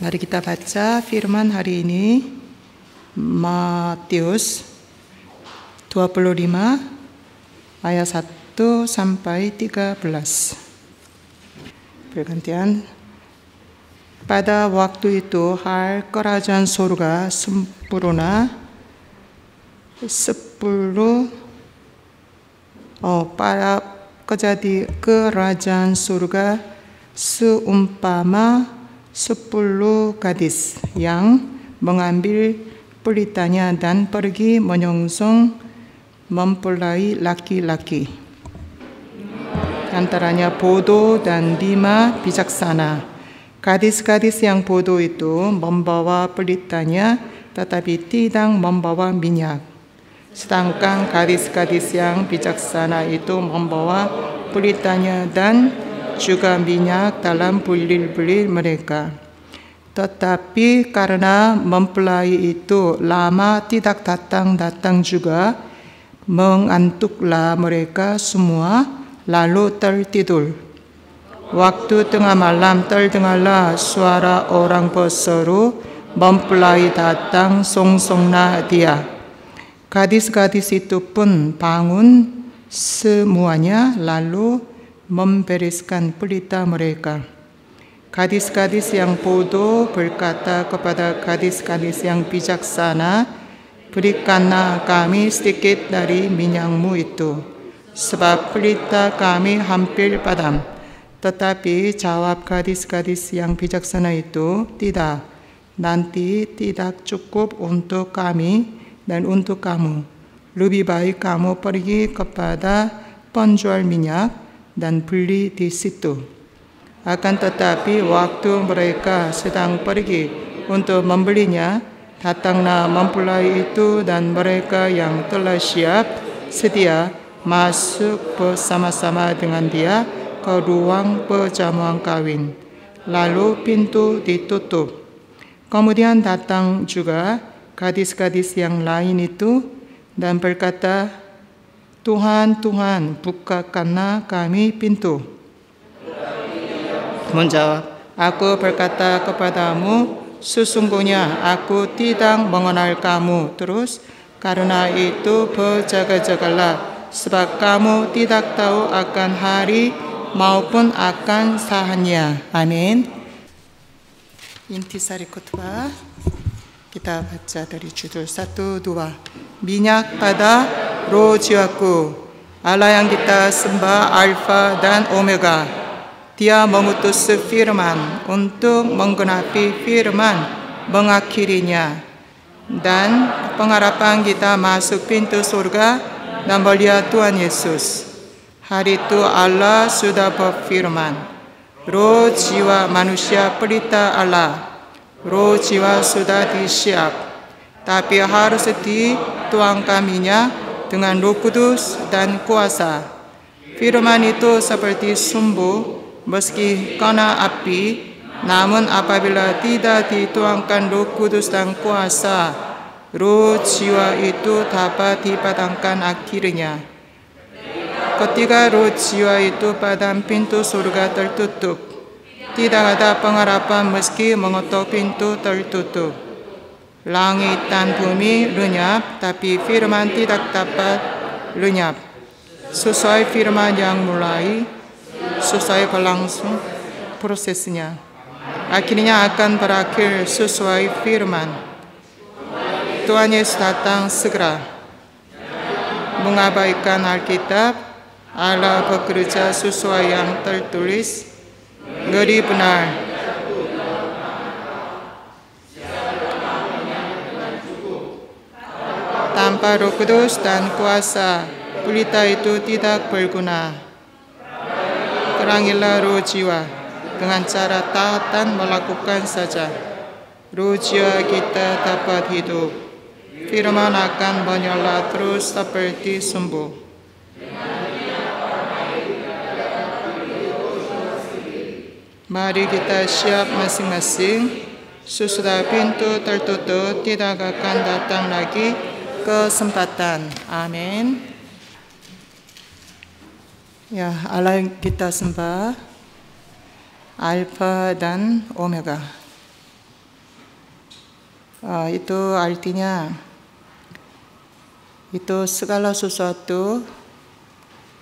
Mari kita baca firman hari ini, Matius 25 ayat 1 sampai 13. Bergantian. Pada waktu itu hal kerajaan surga sempurna pada kejadi kerajaan surga seumpama 10 gadis yang mengambil pelitanya dan pergi menyongsong mempelai laki-laki. Antaranya bodoh dan 5 bijaksana. Gadis-gadis yang bodoh itu membawa pelitanya, tetapi tidak membawa minyak. Sedangkan gadis-gadis yang bijaksana itu membawa pelitanya dan juga minyak dalam bulir-bulir mereka. Tetapi karena mempelai itu lama tidak datang juga, mengantuklah mereka semua, lalu tertidur. Waktu tengah malam terdengarlah suara orang berseru, mempelai datang, songsonglah dia. Gadis-gadis itu pun bangun semuanya, lalu membereskan pelita mereka. Gadis-gadis yang bodoh berkata kepada gadis-gadis yang bijaksana, berikanlah kami sedikit dari minyakmu itu, sebab pelita kami hampir padam. Tetapi jawab gadis-gadis yang bijaksana itu, tidak, nanti tidak cukup untuk kami dan untuk kamu. Lebih baik kamu pergi kepada penjual minyak dan beli di situ. Akan tetapi waktu mereka sedang pergi untuk membelinya, datanglah mempelai itu dan mereka yang telah siap sedia masuk bersama-sama dengan dia ke ruang perjamuan kawin. Lalu pintu ditutup. Kemudian datang juga gadis-gadis yang lain itu dan berkata, Tuhan, Tuhan, bukakanlah kami pintu. Menjawab, aku berkata kepadamu, sesungguhnya aku tidak mengenal kamu. Terus, karena itu berjaga-jagalah, sebab kamu tidak tahu akan hari maupun akan saatnya. Amin. Intisari khotbah kita baca dari judul 1, 2. Minyak pada roh jiwaku, Allah yang kita sembah Alfa dan Omega. Dia mengutus firman untuk menggenapi firman mengakhirinya. Dan pengharapan kita masuk pintu surga dan melihat Tuhan Yesus. Hari itu Allah sudah berfirman, roh jiwa manusia pelita Allah. Roh jiwa sudah disiap, tapi harus dituangkan minyak dengan Roh Kudus dan kuasa. Firman itu seperti sumbu, meski kena api, namun apabila tidak dituangkan Roh Kudus dan kuasa, roh jiwa itu dapat dipadamkan akhirnya. Ketika roh jiwa itu padam, pintu surga tertutup. Tidak ada pengharapan meski mengetuk pintu tertutup. Langit dan bumi lenyap, tapi firman tidak dapat lenyap. Sesuai firman yang mulai, sesuai berlangsung prosesnya. Akhirnya akan berakhir sesuai firman. Tuhan Yesus datang segera. Mengabaikan Alkitab, Allah bekerja sesuai yang tertulis, ngeri benar. Tanpa Roh Kudus dan kuasa, pelita itu tidak berguna. Terangilah roh jiwa dengan cara taat dan melakukan saja. Roh jiwa kita dapat hidup. Firman akan menyala terus seperti sumbu. Mari kita siap masing-masing. Sesudah pintu tertutup, tidak akan datang lagi kesempatan. Amin. Ya, Allah yang kita sembah, Alfa dan Omega. Itu artinya itu segala sesuatu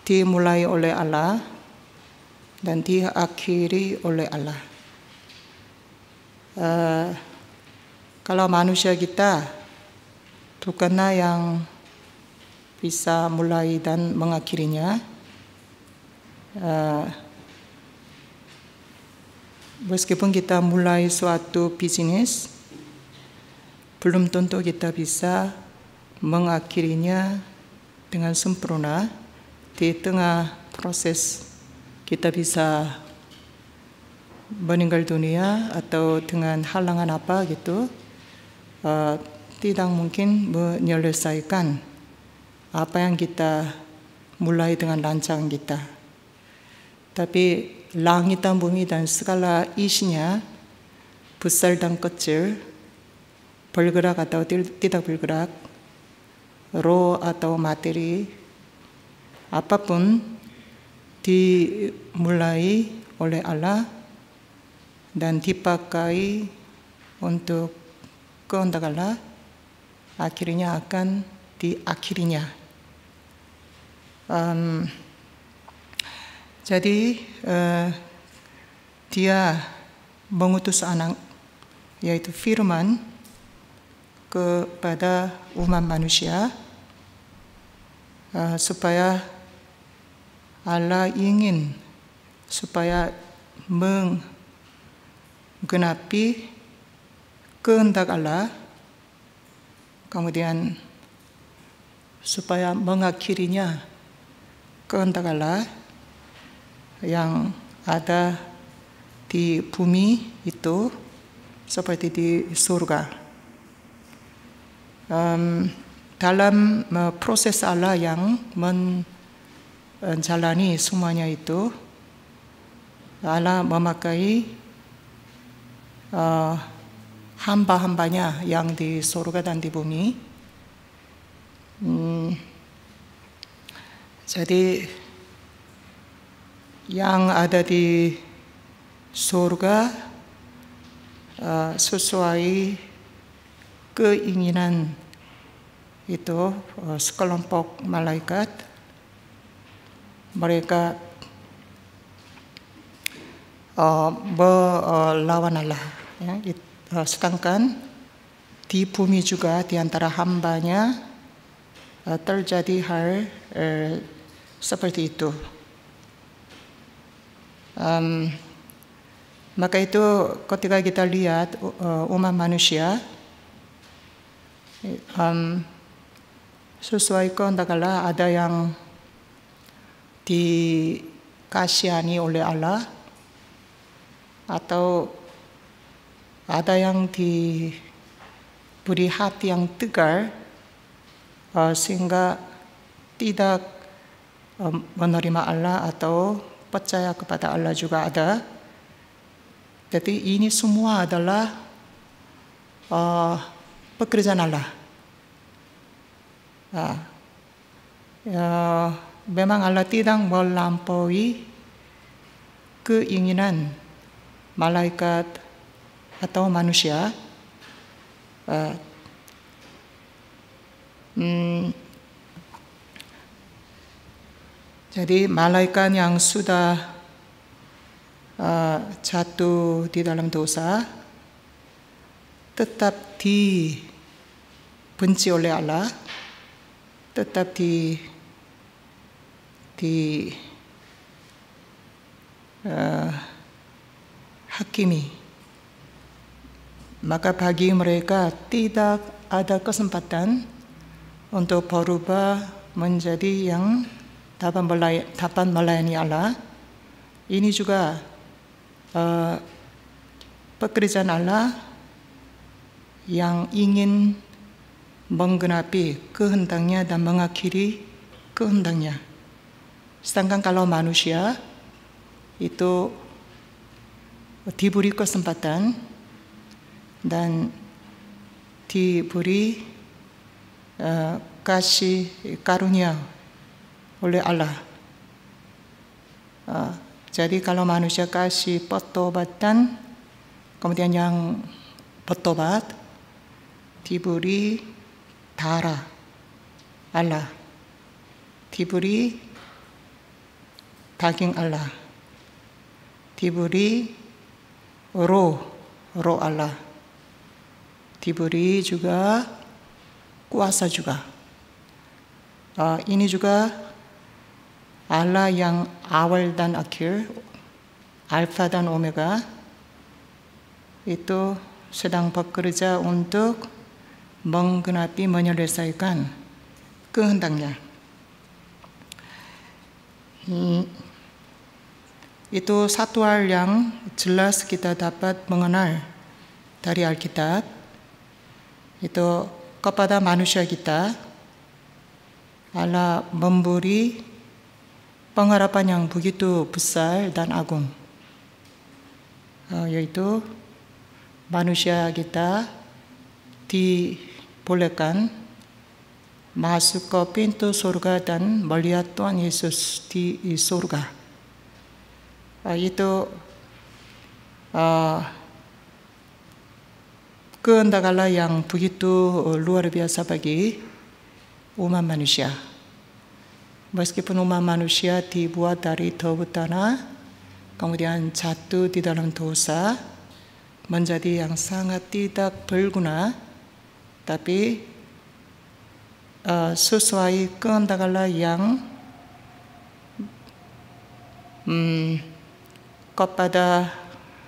dimulai oleh Allah dan diakhiri oleh Allah. Kalau manusia kita bukanlah yang bisa mulai dan mengakhirinya. Meskipun kita mulai suatu bisnis, belum tentu kita bisa mengakhirinya dengan sempurna. Di tengah proses kita bisa meninggal dunia atau dengan halangan apa gitu, tidak mungkin menyelesaikan apa yang kita mulai dengan rancang kita. Tapi langit dan bumi dan segala isinya, besar dan kecil, bergerak atau tidak bergerak, roh atau materi, apapun dimulai oleh Allah dan dipakai untuk kehendak Allah, akhirnya akan diakhirinya. Jadi dia mengutus anak, yaitu firman, kepada umat manusia, supaya Allah ingin supaya menggenapi kehendak Allah, kemudian supaya mengakhirinya kehendak Allah yang ada di bumi itu seperti di surga. Dalam proses Allah yang menjalani semuanya itu, Allah memakai hamba-hambanya yang di surga dan di bumi. Jadi yang ada di surga sesuai keinginan itu sekelompok malaikat, mereka melawan Allah. Ya. Sedangkan di bumi juga di antara hambanya terjadi hal seperti itu. Maka itu ketika kita lihat umat manusia sesuai kehendak Allah, ada yang dikasihani oleh Allah atau ada yang diberi hati yang tegar sehingga tidak menerima Allah atau percaya kepada Allah juga ada. Jadi ini semua adalah pekerjaan Allah. Memang Allah tidak melampaui keinginan malaikat atau manusia. Jadi malaikat yang sudah jatuh di dalam dosa tetap dibenci oleh Allah, tetap hakimi. Maka bagi mereka tidak ada kesempatan untuk berubah menjadi yang dapat melayani Allah. Ini juga pekerjaan Allah yang ingin menggenapi kehendaknya dan mengakhiri kehendaknya. Sedangkan kalau manusia itu diberi kesempatan dan diberi kasih karunia oleh Allah. Jadi kalau manusia kasih pertobatan, kemudian yang bertobat, Diberi darah Allah, diberi daging Allah, diberi roh Allah, diberi juga kuasa juga. Ini juga Allah yang awal dan akhir, Alfa dan Omega, itu sedang bekerja untuk menggenapi menyelesaikan kehendaknya. Itu satu hal yang jelas kita dapat mengenal dari Alkitab. Itu kepada manusia kita Allah memberi pengharapan yang begitu besar dan agung, yaitu manusia kita dibolehkan masuk ke pintu surga dan melihat Tuhan Yesus di surga. Itu kehendak Allah yang begitu luar biasa bagi umat manusia. Meskipun umat manusia dibuat dari debu tanah, kemudian jatuh di dalam dosa, menjadi yang sangat tidak berguna, tapi sesuai kehendak Allah yang kepada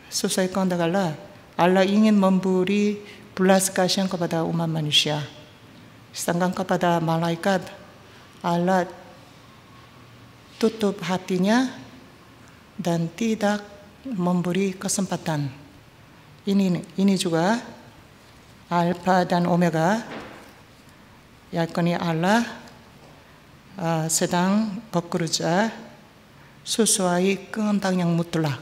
sesuai kehendak Allah, Allah ingin memberi belas kasihan kepada umat manusia. Sedangkan kepada malaikat, Allah tutup hatinya dan tidak memberi kesempatan. Ini juga Alfa dan Omega, yakni Allah sedang bekerja sesuai kehendak yang mutlak.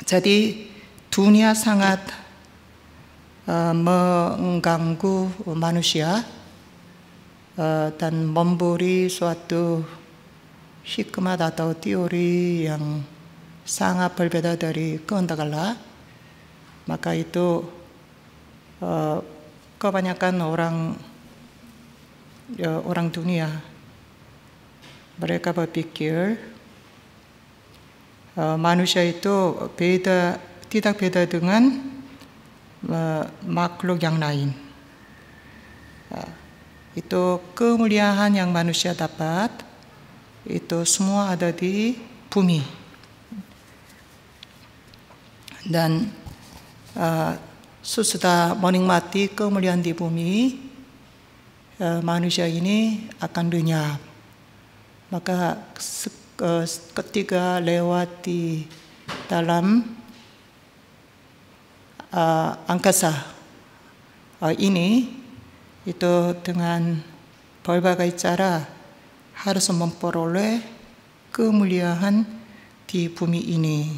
Jadi dunia sangat mengganggu manusia dan memberi suatu hikmat atau teori yang sangat berbeda dari kehendak Allah. Maka itu kebanyakan orang dunia, mereka berpikir manusia itu tidak beda dengan makhluk yang lain. Itu kemuliaan yang manusia dapat, itu semua ada di bumi. Dan sesudah menikmati kemuliaan di bumi, manusia ini akan lenyap. Maka ketika lewat di dalam angkasa ini, itu dengan berbagai cara harus memperoleh kemuliaan di bumi ini.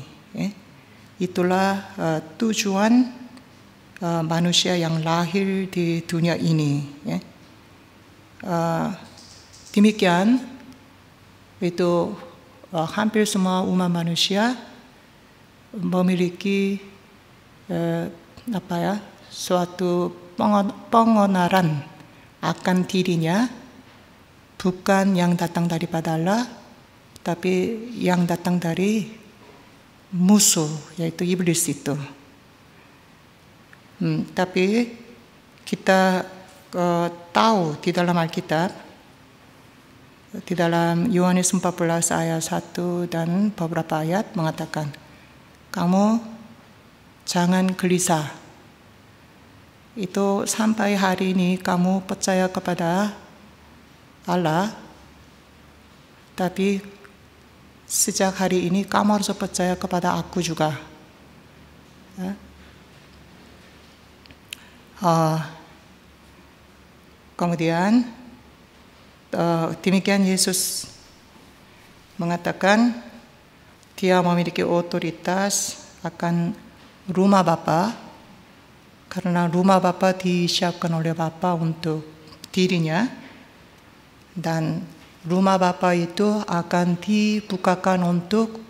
Itulah tujuan manusia yang lahir di dunia ini. Demikian itu hampir semua umat manusia memiliki suatu pengenalan akan dirinya, bukan yang datang daripada Allah, tapi yang datang dari musuh, yaitu iblis itu. Tapi kita tahu di dalam Alkitab, di dalam Yohanes 14 ayat 1 dan beberapa ayat mengatakan, kamu jangan gelisah. Itu sampai hari ini kamu percaya kepada Allah, tapi sejak hari ini kamu harus percaya kepada aku juga. Kemudian demikian Yesus mengatakan dia memiliki otoritas akan rumah Bapa, karena rumah Bapa disiapkan oleh Bapa untuk dirinya, dan rumah Bapa itu akan dibukakan untuk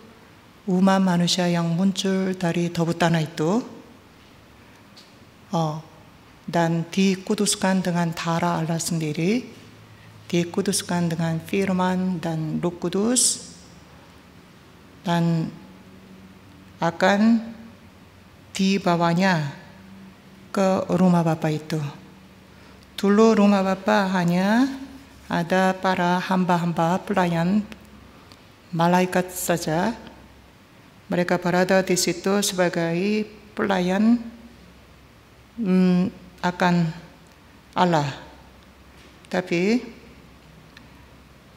umat manusia yang muncul dari debu tanah itu. dan dikuduskan dengan darah Allah sendiri, dikuduskan dengan firman dan Roh Kudus, dan akan dibawanya ke rumah Bapa itu. Dulu rumah Bapa hanya ada para hamba-hamba pelayan malaikat saja. Mereka berada di situ sebagai pelayan akan Allah. Tapi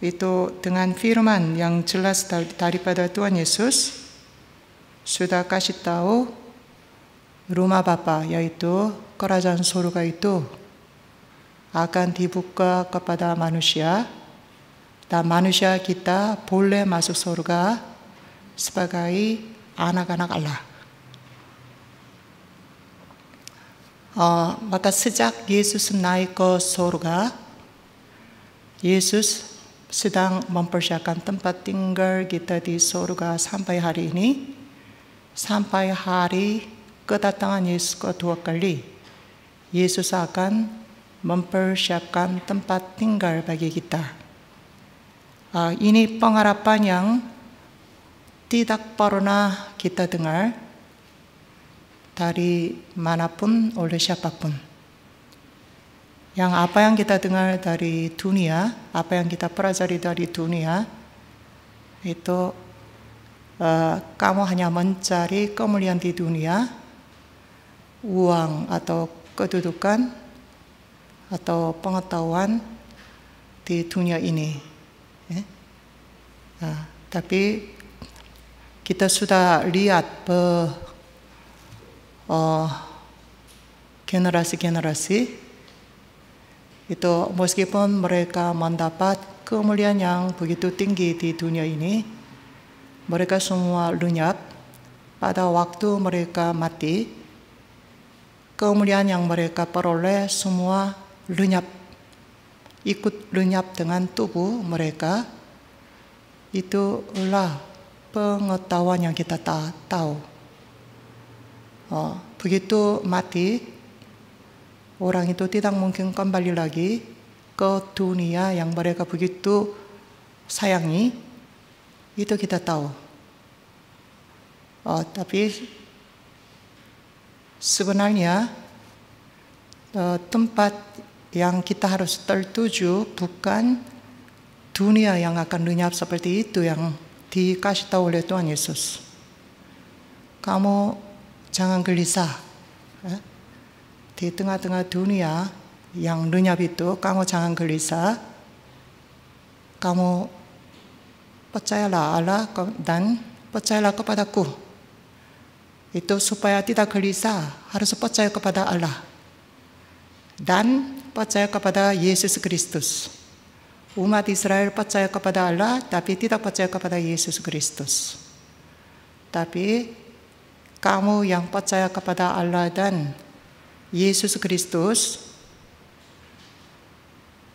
itu dengan firman yang jelas daripada Tuhan Yesus sudah kasih tahu rumah Bapa, yaitu kerajaan surga itu akan dibuka kepada manusia, dan manusia kita boleh masuk surga sebagai anak-anak Allah. Maka sejak Yesus naik ke surga, Yesus sedang mempersiapkan tempat tinggal kita di surga sampai hari ini, sampai hari kedatangan Yesus kedua kali. Yesus akan mempersiapkan tempat tinggal bagi kita. Ini pengharapan yang tidak pernah kita dengar dari manapun oleh siapapun. Yang apa yang kita dengar dari dunia, apa yang kita pelajari dari dunia, itu kamu hanya mencari kemuliaan di dunia, uang atau kedudukan atau pengetahuan di dunia ini. Tapi kita sudah lihat generasi-generasi itu, meskipun mereka mendapat kemuliaan yang begitu tinggi di dunia ini, mereka semua lenyap pada waktu mereka mati. Kemuliaan yang mereka peroleh semua lenyap, ikut lenyap dengan tubuh mereka. Itulah pengetahuan yang kita tahu. Begitu mati, orang itu tidak mungkin kembali lagi ke dunia yang mereka begitu sayangi. Itu kita tahu. Tapi sebenarnya tempat yang kita harus tertuju bukan dunia yang akan lenyap seperti itu yang dikasih tahu oleh Tuhan Yesus. Kamu jangan gelisah. Di tengah-tengah dunia yang lenyap itu, kamu jangan gelisah. Kamu percayalah Allah dan percayalah kepadaku. Itu supaya tidak gelisah, harus percaya kepada Allah dan percaya kepada Yesus Kristus. Umat Israel percaya kepada Allah, tapi tidak percaya kepada Yesus Kristus. Tapi kamu yang percaya kepada Allah dan Yesus Kristus,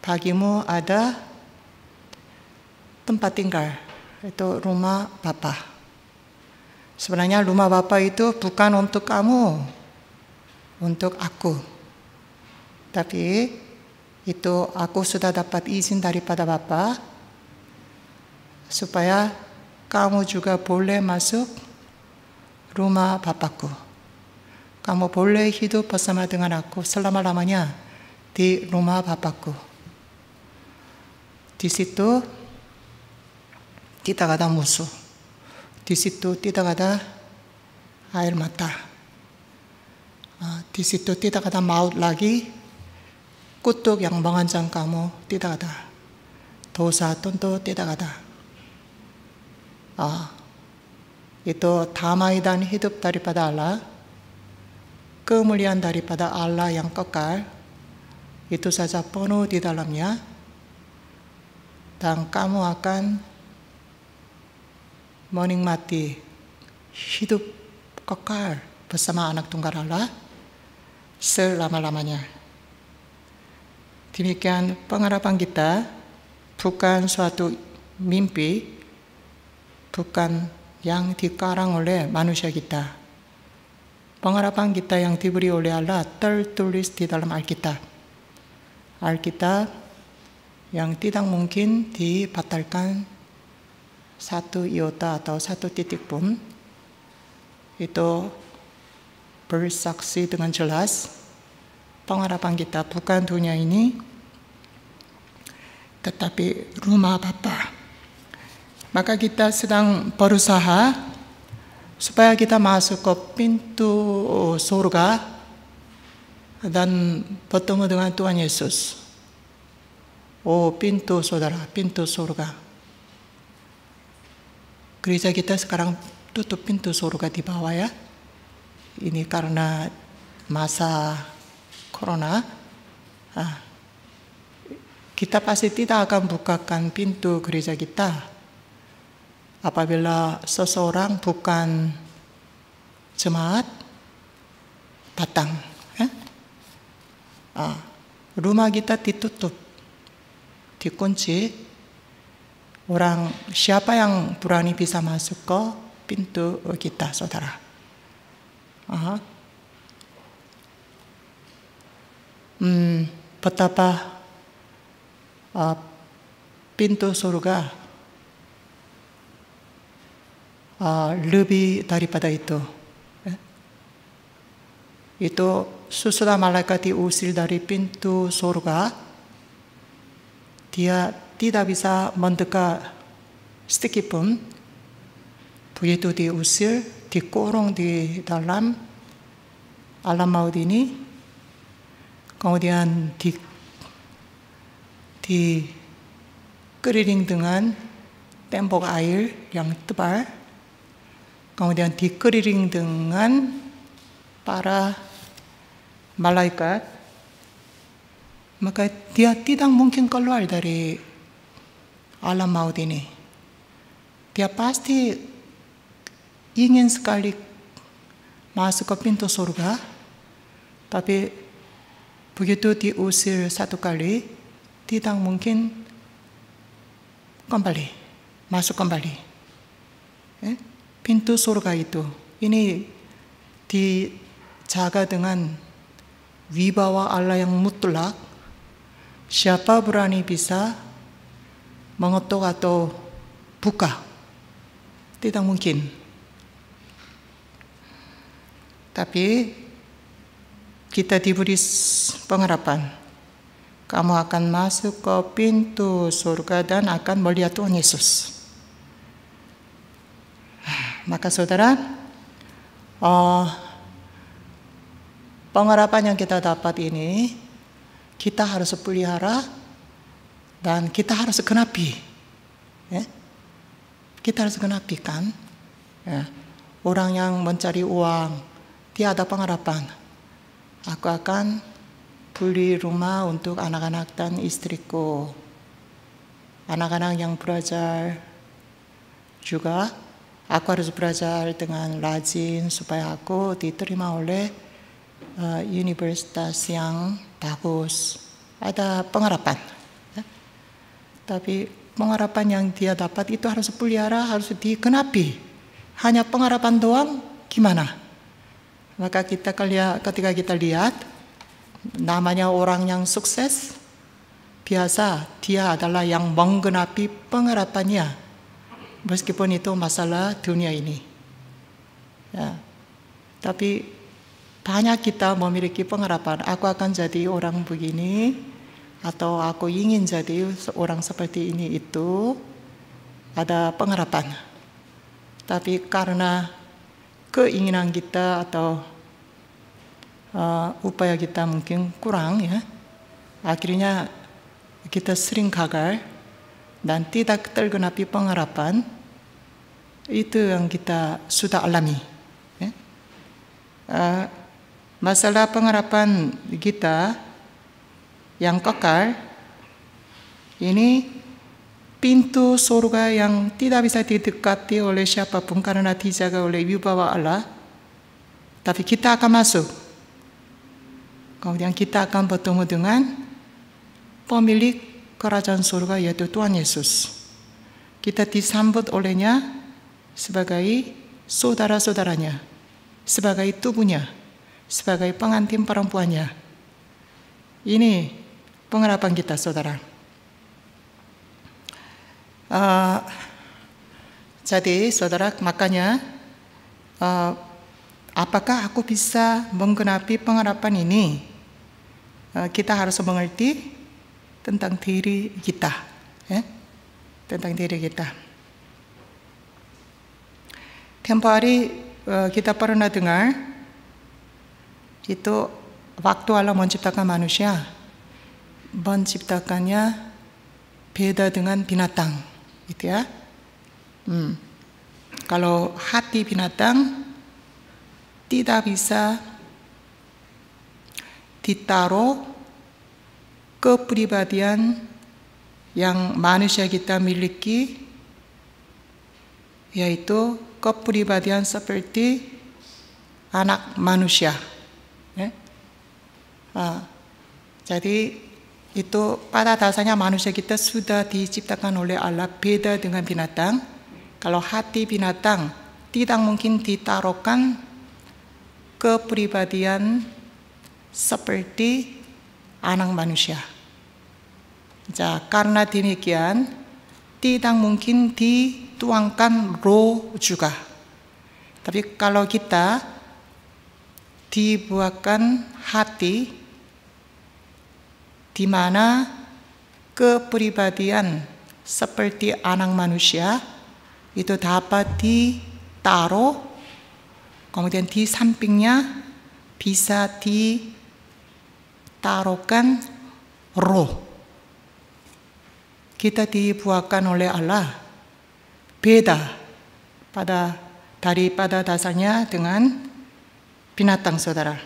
bagimu ada tempat tinggal, itu rumah Bapa. Sebenarnya rumah Bapa itu bukan untuk kamu, untuk aku. Tapi itu aku sudah dapat izin daripada Bapa supaya kamu juga boleh masuk rumah Bapakku. Kamu boleh hidup bersama dengan aku selama-lamanya di rumah Bapakku. Di situ tidak ada musuh. Di situ tidak ada air mata. Di situ tidak ada maut lagi. Kutuk yang mengancam kamu tidak ada. Dosa tentu tidak ada. Itu damai dan hidup daripada Allah, kemuliaan daripada Allah yang kekal, itu saja penuh di dalamnya, dan kamu akan menikmati hidup kekal bersama anak tunggal Allah selama-lamanya. Demikian pengharapan kita, bukan suatu mimpi, bukan yang dikarang oleh manusia kita. pengharapan kita yang diberi oleh Allah tertulis di dalam Alkitab. Alkitab yang tidak mungkin dibatalkan satu iota atau satu titik pun, itu bersaksi dengan jelas pengharapan kita bukan dunia ini, tetapi rumah Bapa. Maka kita sedang berusaha supaya kita masuk ke pintu surga dan bertemu dengan Tuhan Yesus. Oh, pintu saudara, pintu surga. Gereja kita sekarang tutup pintu surga di bawah ya. Ini karena masa corona. Kita pasti tidak akan bukakan pintu gereja kita apabila seseorang bukan jemaat datang. Rumah kita ditutup, dikunci. Orang siapa yang berani bisa masuk ke pintu kita, saudara? Betapa pintu surga lebih daripada itu. Itu sesudah malaikat diusir dari pintu surga, dia tidak bisa mendekat sedikit pun. Begitu diusir, dikurung di dalam alam maut ini, kemudian dikeliling dengan tembok air yang tebal, kemudian dikeliling dengan para malaikat, maka dia tidak mungkin keluar dari alam maut ini. Dia pasti ingin sekali masuk ke pintu surga, tapi begitu diusir satu kali, tidak mungkin masuk kembali. Pintu surga itu, ini dijaga dengan wibawa Allah yang mutlak. Siapa berani bisa mengetuk atau buka? Tidak mungkin. Tapi kita diberi pengharapan. Kamu akan masuk ke pintu surga dan akan melihat Tuhan Yesus. Maka saudara, pengharapan yang kita dapat ini, kita harus pelihara dan kita harus genapi. Kita harus genapi kan. Orang yang mencari uang, dia ada pengharapan. Aku akan beli rumah untuk anak-anak dan istriku. Anak-anak yang belajar juga, aku harus belajar dengan rajin supaya aku diterima oleh universitas yang bagus. Ada pengharapan. Tapi pengharapan yang dia dapat itu harus pelihara, harus digenapi. Hanya pengharapan doang, gimana? Maka ketika kita lihat, namanya orang yang sukses, biasa dia adalah yang menggenapi pengharapannya, meskipun itu masalah dunia ini. Tapi banyak kita memiliki pengharapan, aku akan jadi orang begini, atau aku ingin jadi orang seperti ini, itu ada pengharapan. Tapi karena keinginan kita atau upaya kita mungkin kurang, akhirnya kita sering gagal dan tidak tergenapi pengharapan. Itu yang kita sudah alami. Masalah pengharapan kita yang kekal ini, pintu surga yang tidak bisa didekati oleh siapapun karena dijaga oleh wibawa Allah. Tapi kita akan masuk. Kemudian kita akan bertemu dengan pemilik kerajaan surga, yaitu Tuhan Yesus. Kita disambut olehnya sebagai saudara-saudaranya, sebagai tubuhnya, sebagai pengantin perempuannya. Ini pengharapan kita, saudara. Jadi, saudara, makanya apakah aku bisa menggenapi pengharapan ini? Kita harus mengerti tentang diri kita, tentang diri kita. Tempo hari kita pernah dengar itu waktu Allah menciptakan manusia, menciptakannya beda dengan binatang, gitu ya. Kalau hati binatang tidak bisa ditaruh kepribadian yang manusia kita miliki, yaitu kepribadian seperti anak manusia. Jadi itu pada dasarnya manusia kita sudah diciptakan oleh Allah beda dengan binatang. Kalau hati binatang tidak mungkin ditaruhkan kepribadian seperti anak manusia. Karena demikian tidak mungkin dituangkan roh juga. Tapi kalau kita dibuatkan hati di mana kepribadian seperti anak manusia itu dapat ditaruh, kemudian di sampingnya bisa ditaruhkan roh. Kita dibuatkan oleh Allah beda daripada dasarnya dengan binatang, saudara.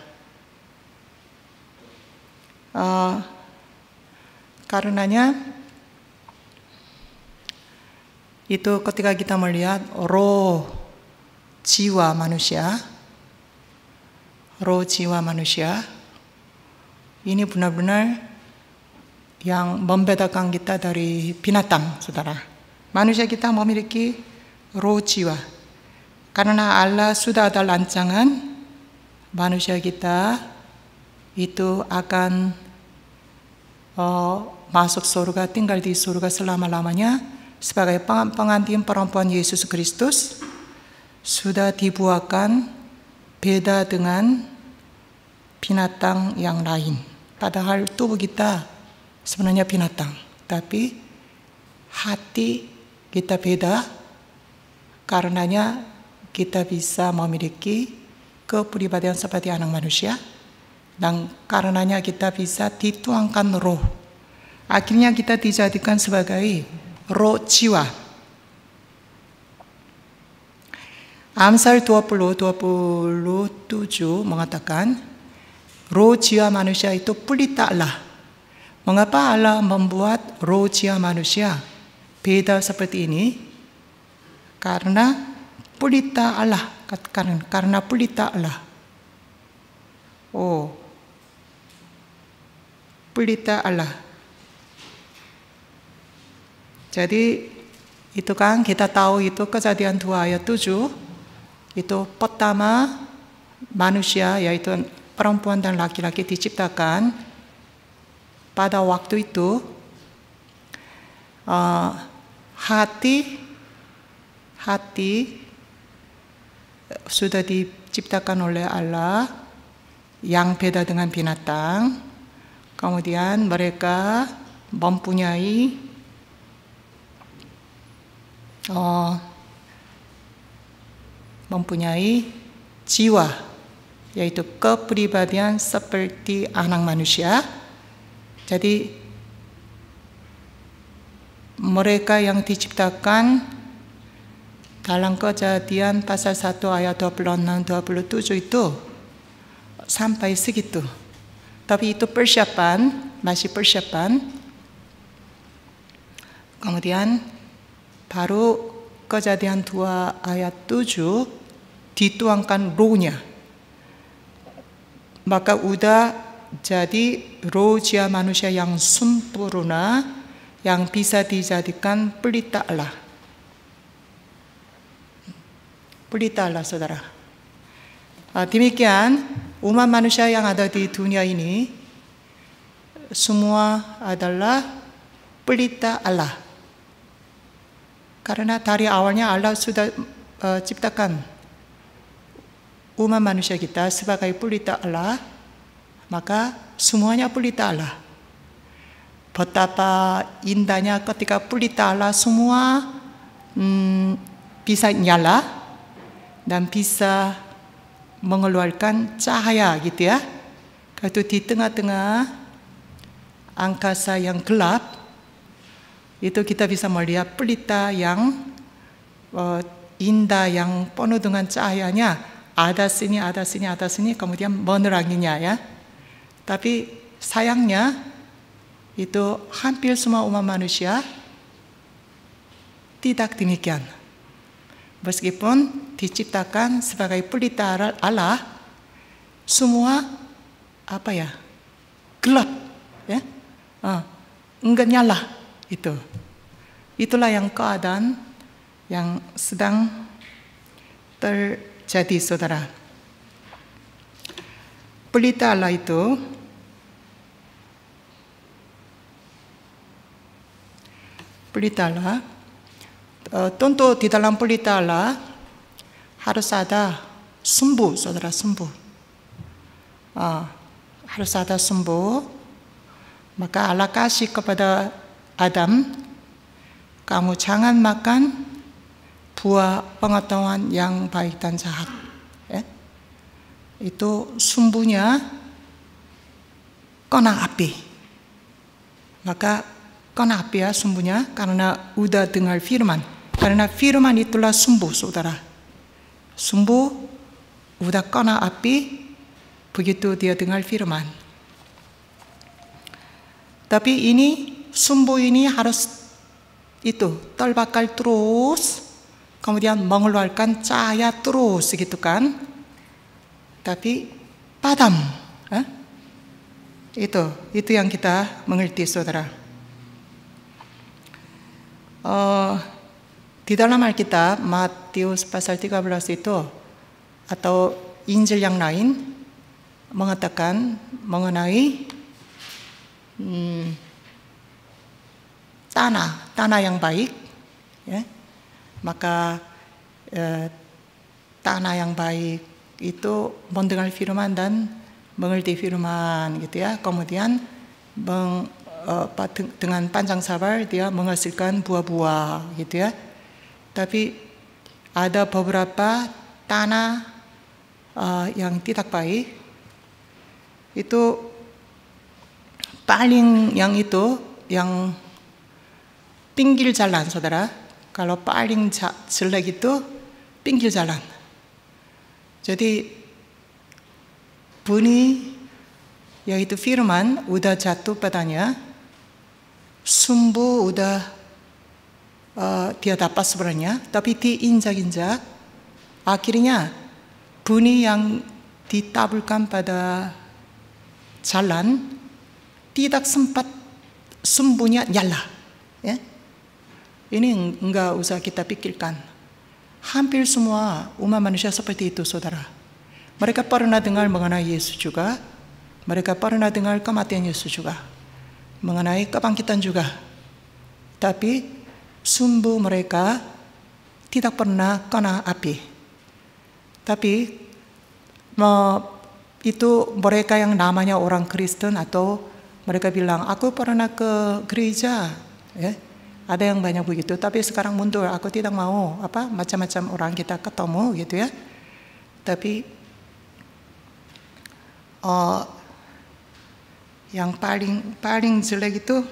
Karenanya itu ketika kita melihat roh jiwa manusia, ini benar-benar yang membedakan kita dari binatang, saudara. Manusia kita memiliki roh jiwa. Karena Allah sudah ada rancangan, manusia kita itu akan masuk surga, tinggal di surga selama-lamanya sebagai pengantin perempuan Yesus Kristus. Sudah dibuatkan beda dengan binatang yang lain. Padahal tubuh kita sebenarnya binatang, tapi hati kita beda. Karenanya kita bisa memiliki kepribadian seperti anak manusia, dan karenanya kita bisa dituangkan roh. Akhirnya kita dijadikan sebagai roh jiwa. Amsal 20:27 mengatakan roh jiwa manusia itu pelita Allah. Mengapa Allah membuat roh jiwa manusia beda seperti ini? Karena pelita Allah. Karena pelita Allah. Pelita Allah. Jadi itu kan kita tahu itu Kejadian 2 ayat 7. Itu pertama manusia, yaitu perempuan dan laki-laki diciptakan. Pada waktu itu hati sudah diciptakan oleh Allah yang beda dengan binatang. Kemudian mereka mempunyai jiwa, yaitu kepribadian seperti anak manusia. Jadi mereka yang diciptakan dalam Kejadian pasal 1 ayat 26-27 itu sampai segitu. Tapi itu masih persiapan. Kemudian baru Kejadian 2 ayat 7 dituangkan rohnya. Maka udah jadi roh jiwa manusia yang sempurna, yang bisa dijadikan pelita Allah. Pelita Allah, saudara. Demikian umat manusia yang ada di dunia ini semua adalah pelita Allah. Karena dari awalnya Allah sudah ciptakan umat manusia kita sebagai pelita Allah, maka semuanya pelita Allah. Betapa indahnya ketika pelita Allah semua bisa nyala dan bisa mengeluarkan cahaya gitu ya. Kalau di tengah-tengah angkasa yang gelap, itu kita bisa melihat pelita yang indah, yang penuh dengan cahayanya. Ada sini, kemudian meneranginya ya. Tapi sayangnya itu hampir semua umat manusia tidak demikian. Meskipun diciptakan sebagai pelita Allah, semua gelap, ya, enggak nyala itu. Itulah yang keadaan yang sedang terjadi, saudara. Pelita Allah itu tentu di dalam pelita Allah harus ada sumbu, saudara, sumbu. Harus ada sumbu. Maka Allah kasih kepada Adam, kamu jangan makan buah pengetahuan yang baik dan jahat. Ya? Itu sumbunya kena api. Maka kena api ya sumbunya, karena udah dengar firman. Karena firman itulah sumbu, saudara. Sumbu udah kena api begitu dia dengar firman. Tapi ini sumbu ini harus terbakar terus, kemudian mengeluarkan cahaya terus gitu kan. Tapi padam. Itu yang kita mengerti, saudara. Di dalam Alkitab Matius pasal 13 itu atau Injil yang lain mengatakan mengenai tanah yang baik, ya. Maka tanah yang baik itu mendengar firman dan mengerti firman gitu ya. Kemudian dengan panjang sabar dia menghasilkan buah-buah gitu ya. Tapi ada beberapa tanah yang tidak baik, itu paling yang pinggir jalan, saudara. Kalau paling jelek itu pinggir jalan. Jadi bunyi yaitu firman udah jatuh padanya, sumbu udah dia dapat sebenarnya, tapi diinjak-injak, akhirnya bunyi yang ditaburkan pada jalan tidak sempat sumbunya nyala. Ya? Ini enggak usah kita pikirkan. Hampir semua umat manusia seperti itu, saudara. Mereka pernah dengar mengenai Yesus juga, mereka pernah dengar kematian Yesus juga, mengenai kebangkitan juga. Tapi sumbu mereka tidak pernah kena api. Tapi itu mereka yang namanya orang Kristen atau mereka bilang, aku pernah ke gereja, ya. Ada yang banyak begitu, tapi sekarang mundur, aku tidak mau, macam-macam orang kita ketemu gitu ya. Tapi yang paling jelek itu,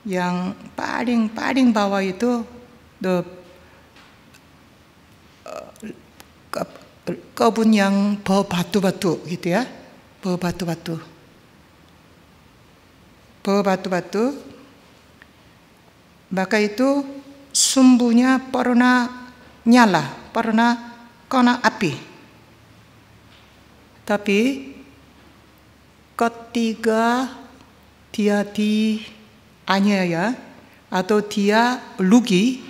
yang paling bawah itu kebun yang berbatu-batu gitu ya, berbatu-batu, maka itu sumbunya pernah nyala, pernah kena api. Tapi ketika dia dianiaya atau dia rugi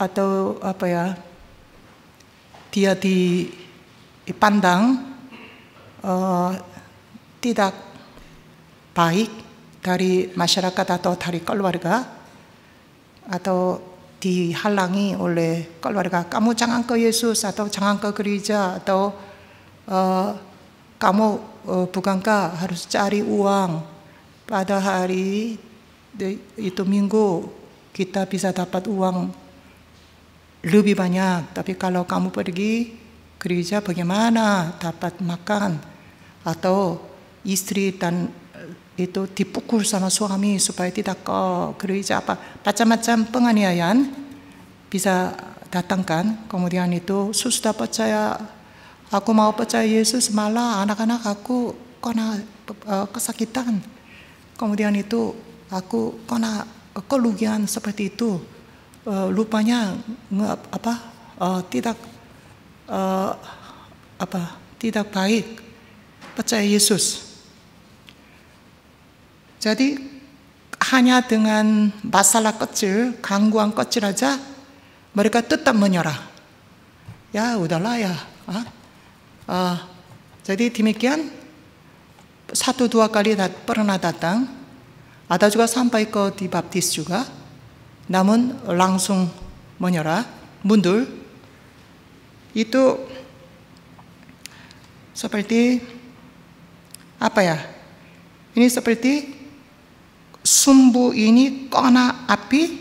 atau dia dipandang tidak baik dari masyarakat atau dari keluarga, atau dihalangi oleh keluarga. Kamu jangan ke Yesus, atau jangan ke gereja, atau kamu bukankah harus cari uang pada hari itu minggu kita bisa dapat uang lebih banyak, tapi kalau kamu pergi gereja bagaimana dapat makan, atau istri dan itu dipukul sama suami supaya tidak ke gereja, macam-macam penganiayaan bisa datangkan. Kemudian itu sudah percaya, aku mau percaya Yesus, malah anak-anak aku kena kesakitan. Kemudian itu aku kena kerugian seperti itu. Lupanya tidak baik percaya Yesus. Jadi hanya dengan masalah kecil, gangguan kecil aja mereka tetap menyerah. Ya udahlah ya. Jadi demikian 1-2 kali pernah datang. Ada juga sampai ke dibaptis juga. Namun langsung menyerah, mundur. Itu seperti apa ya? Ini seperti sumbu ini kena api,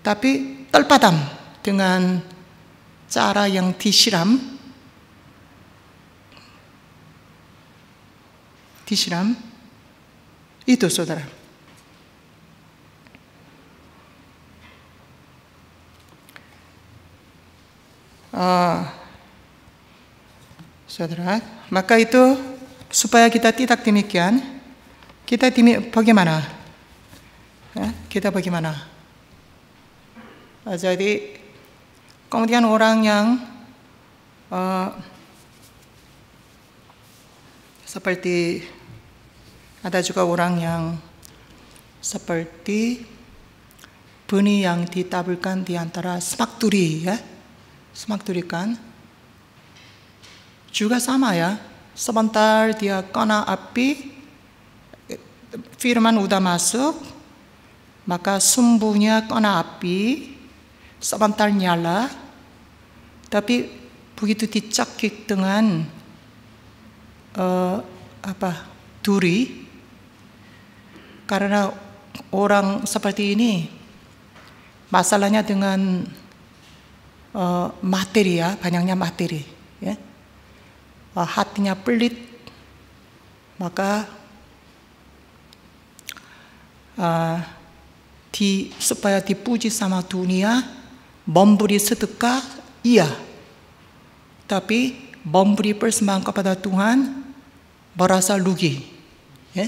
tapi terpadam dengan cara yang disiram. Itu saudara. Saudara, maka itu supaya kita tidak demikian, kita bagaimana? Ya, kita bagaimana? Jadi kemudian orang yang seperti ada juga orang yang seperti benih yang ditaburkan di antara semak duri, ya, semak duri kan juga sama ya. Sebentar dia kena api, firman udah masuk, maka sumbunya kena api, sebentar nyala, tapi begitu dicekik dengan duri, karena orang seperti ini masalahnya dengan materi, ya, banyaknya materi, ya. Hatinya pelit, maka supaya dipuji sama dunia, memberi sedekah, iya, tapi memberi persembahan kepada Tuhan merasa rugi, ya.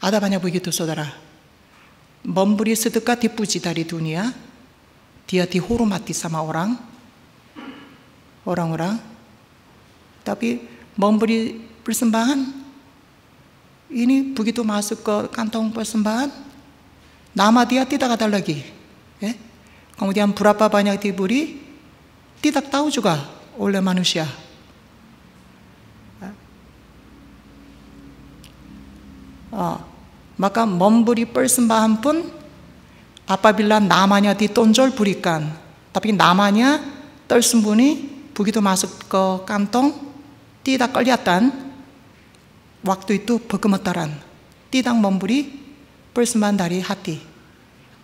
Ada banyak begitu saudara. Memberi sedekah dipuji dari dunia, dia dihormati sama orang-orang. Tapi memberi persembahan ini begitu masuk ke kantong persembahan, nama dia tidak ada lagi, ya. Kemudian berapa banyak diberi tidak tahu juga oleh manusia. Maka memberi persembahan pun apabila namanya ditonjol berikan, tapi namanya tersembunyi, begitu masuk ke kantong tidak kelihatan, waktu itu bergemetaran, tidak memberi persembahan dari hati.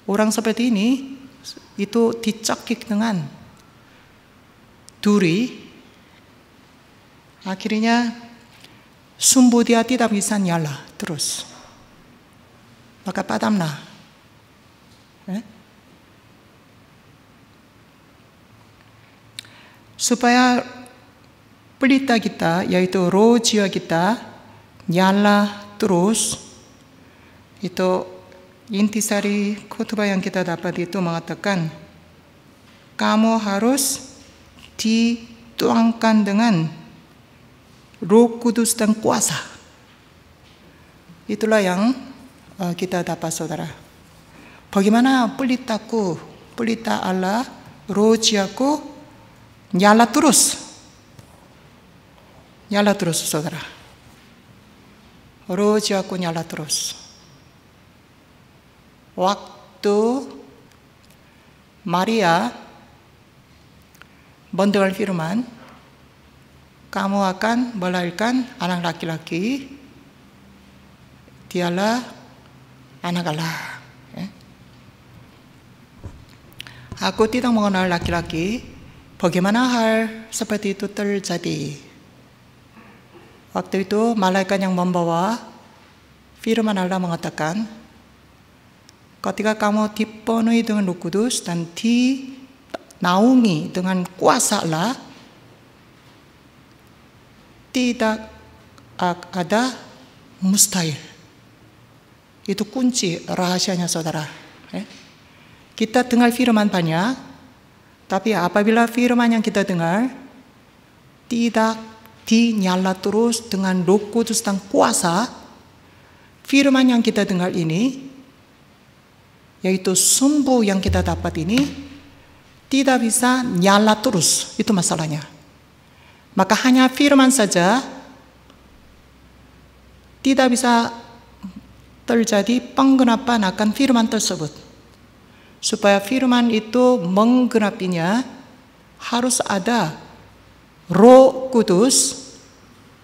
Orang seperti ini itu dicekik dengan duri, akhirnya sumbu dia tidak bisa nyala terus, maka padamlah. Supaya pelita kita, yaitu roh jiwa kita, nyala terus, itu intisari khotbah yang kita dapat itu mengatakan, kamu harus dituangkan dengan Roh Kudus dan kuasa. Itulah yang kita dapat saudara. Bagaimana pelitaku, pelita Allah, roh jiwaku nyala terus. Nyala terus, saudara. Roh jiwaku nyala terus. Waktu Maria mendengar firman, kamu akan melahirkan anak laki-laki, dialah anak Allah. Aku tidak mengenal laki-laki, bagaimana hal seperti itu terjadi? Waktu itu malaikat yang membawa firman Allah mengatakan, ketika kamu dipenuhi dengan Roh Kudus dan dinaungi dengan kuasa Allah, tidak ada mustahil. Itu kunci rahasianya, saudara. Kita dengar firman banyak, tapi apabila firman yang kita dengar tidak dinyala terus dengan Roh Kudus dan kuasa, firman yang kita dengar ini, yaitu sumber yang kita dapat ini, tidak bisa nyala terus. Itu masalahnya. Maka hanya firman saja tidak bisa terjadi penggenapan akan firman tersebut. Supaya firman itu menggenapinya harus ada Roh Kudus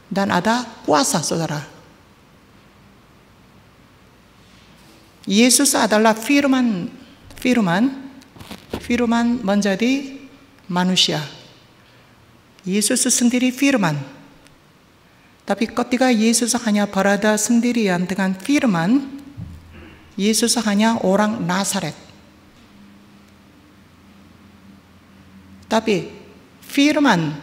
dan ada kuasa, saudara. Yesus adalah firman menjadi manusia. Yesus sendiri firman. Tapi ketika Yesus hanya berada sendirian dengan firman, Yesus hanya orang Nazaret. Tapi firman,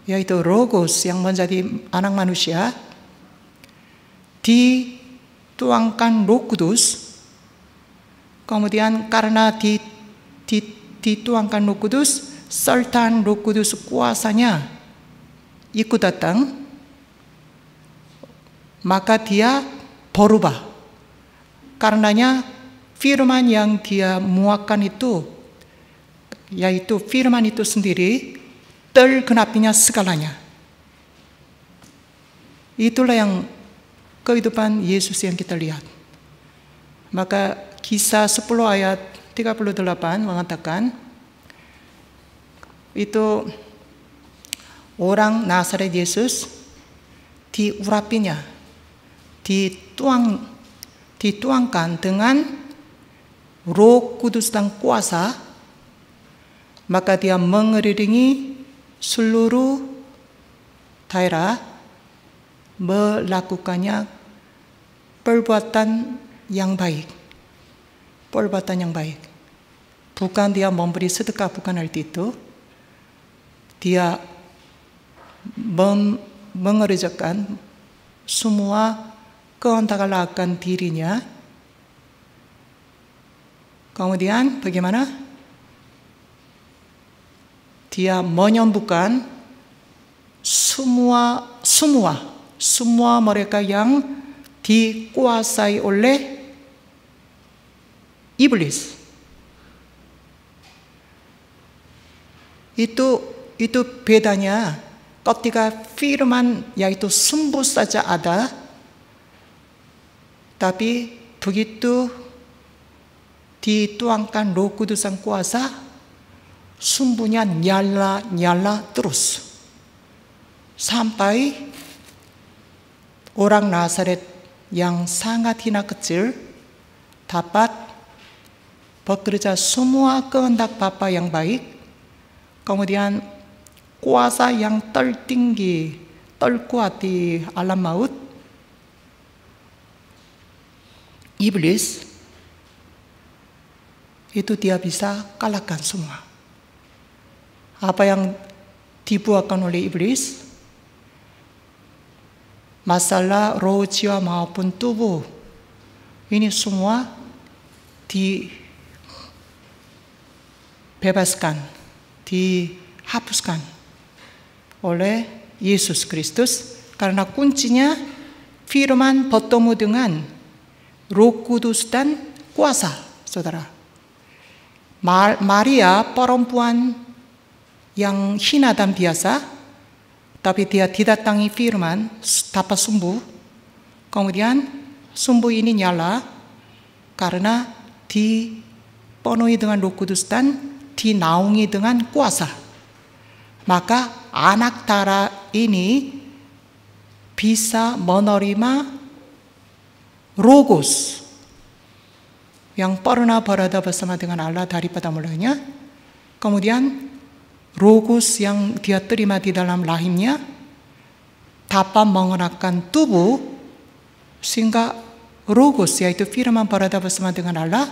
yaitu Logos yang menjadi anak manusia, dituangkan Roh Kudus. Kemudian karena dituangkan Roh Kudus, serta Roh Kudus kuasanya ikut datang, maka dia berubah. Karenanya firman yang dia muatkan itu, yaitu firman itu sendiri, tergenapinya segalanya. Itulah yang kehidupan Yesus yang kita lihat. Maka Kisah 10 ayat 38 mengatakan, itu orang Nazaret Yesus diurapinya, dituangkan dengan Roh Kudus dan kuasa, maka dia mengelilingi seluruh daerah, melakukannya perbuatan yang baik. Perbuatan yang baik. Bukan dia memberi sedekah, bukan arti itu. Dia mengerjakan semua kehendak Allah akan dirinya. Kemudian bagaimana? Dia menyembuhkan semua mereka yang dikuasai oleh iblis. Itu bedanya. Ketika firman yaitu sembuh saja ada, tapi begitu dituangkan Roh Kudus dan kuasa, sumbunya nyala terus. Sampai orang Nazaret yang sangat hina kecil dapat bekerja semua kehendak Bapa yang baik. Kemudian kuasa yang tertinggi, terkuat di alam maut, iblis, itu dia bisa kalahkan semua. Apa yang dibuatkan oleh iblis, masalah roh, jiwa maupun tubuh, ini semua dibebaskan, dihapuskan oleh Yesus Kristus. Karena kuncinya firman bertemu dengan Roh Kudus dan kuasa, saudara. Maria perempuan yang hina dan biasa, tapi dia didatangi firman dapat sembuh. Kemudian sembuh ini nyala karena dipenuhi dengan Roh Kudus dan dinaungi dengan kuasa. Maka anak darah ini bisa menerima Logos yang pernah berada bersama dengan Allah daripada mulanya. Kemudian Logos yang dia terima di dalam rahimnya dapat mengenakan tubuh, sehingga Logos yaitu firman berada bersama dengan Allah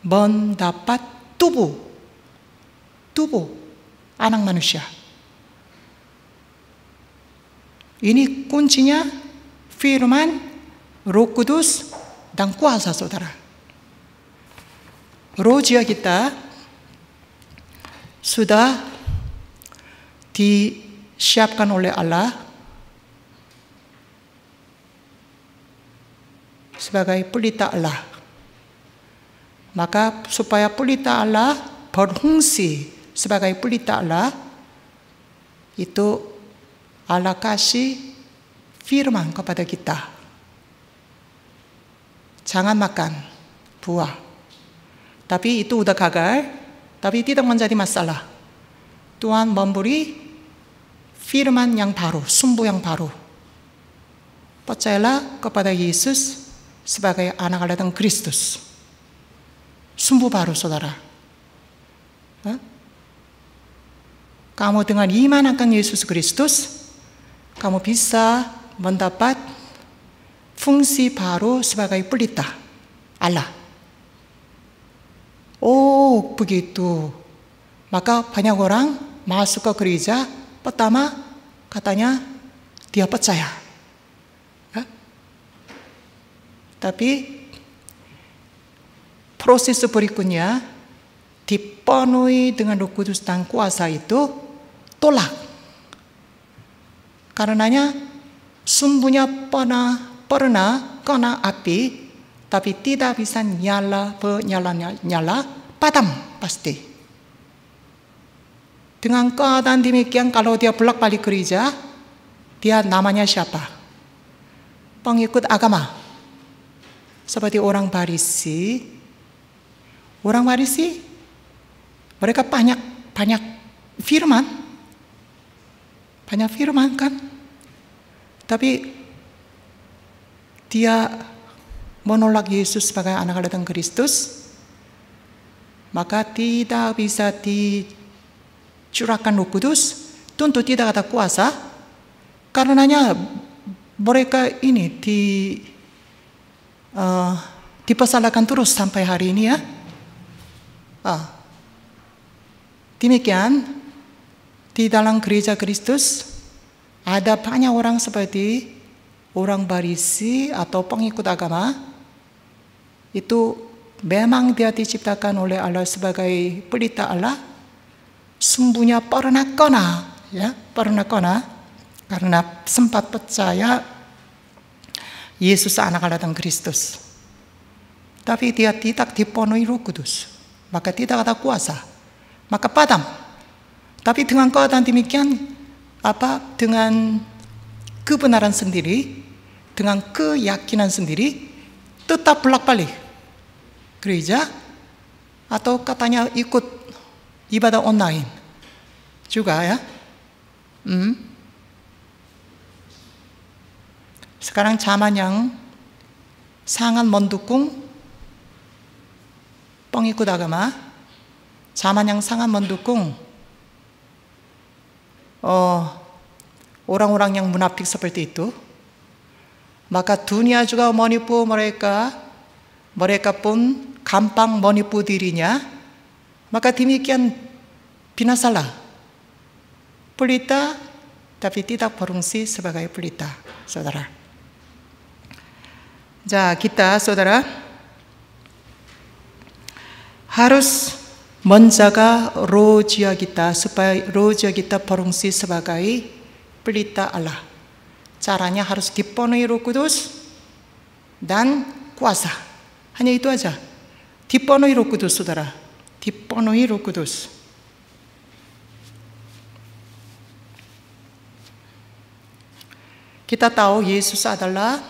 mendapat tubuh anak manusia. Ini kuncinya firman, Roh Kudus, dan kuasa, saudara. Roh jiwa kita sudah disiapkan oleh Allah sebagai pelita Allah. Maka supaya pelita Allah berfungsi sebagai pelita Allah, itu Allah kasih firman kepada kita. Jangan makan buah. Tapi itu udah gagal, tapi tidak menjadi masalah. Tuhan memberi firman yang baru, sembuh yang baru. Percayalah kepada Yesus sebagai anak Allah dan Kristus. Sembuh baru, saudara. Kamu dengan iman akan Yesus Kristus, kamu bisa mendapat fungsi baru sebagai pelita Allah. Oh, begitu. Maka banyak orang masuk ke gereja, pertama katanya dia percaya. Tapi proses berikutnya dipenuhi dengan Roh Kudus dan kuasa itu tolak. Karenanya sumbunya pernah kena api, tapi tidak bisa nyala padam pasti. Dengan keadaan demikian, kalau dia bolak-balik gereja, dia namanya siapa? Pengikut agama. Seperti orang Farisi. Orang Farisi, mereka banyak firman. Banyak firman kan? Tapi dia menolak Yesus sebagai anak Allah dan Kristus, maka tidak bisa dicurahkan Roh Kudus, tentu tidak ada kuasa. Karenanya mereka ini dipersalahkan terus sampai hari ini, ya. Demikian di dalam gereja Kristus ada banyak orang seperti orang Farisi atau pengikut agama. Itu memang dia diciptakan oleh Allah sebagai pelita Allah. Sumbunya pernah kena, ya, pernah kena karena sempat percaya Yesus anak Allah dan Kristus. Tapi dia tidak dipenuhi Roh Kudus, maka tidak ada kuasa, maka padam. Tapi dengan keadaan demikian, dengan kebenaran sendiri, dengan keyakinan sendiri, tetap bolak-balik gereja, atau katanya ikut ibadah online juga, ya. Sekarang zaman yang sangat mendukung pengikut agama, zaman yang sangat mendukung orang-orang yang munafik seperti itu. Maka dunia juga menipu mereka, mereka pun gampang menipu dirinya. Maka demikian binasalah pelita, tapi tidak berfungsi sebagai pelita, saudara. Kita, saudara, harus menjaga roh jiwa kita supaya roh jiwa kita berfungsi sebagai pelita Allah. Caranya harus dipenuhi Roh Kudus dan kuasa. Hanya itu aja. Dipenuhi Roh Kudus, saudara. Dipenuhi Roh Kudus. Kita tahu Yesus adalah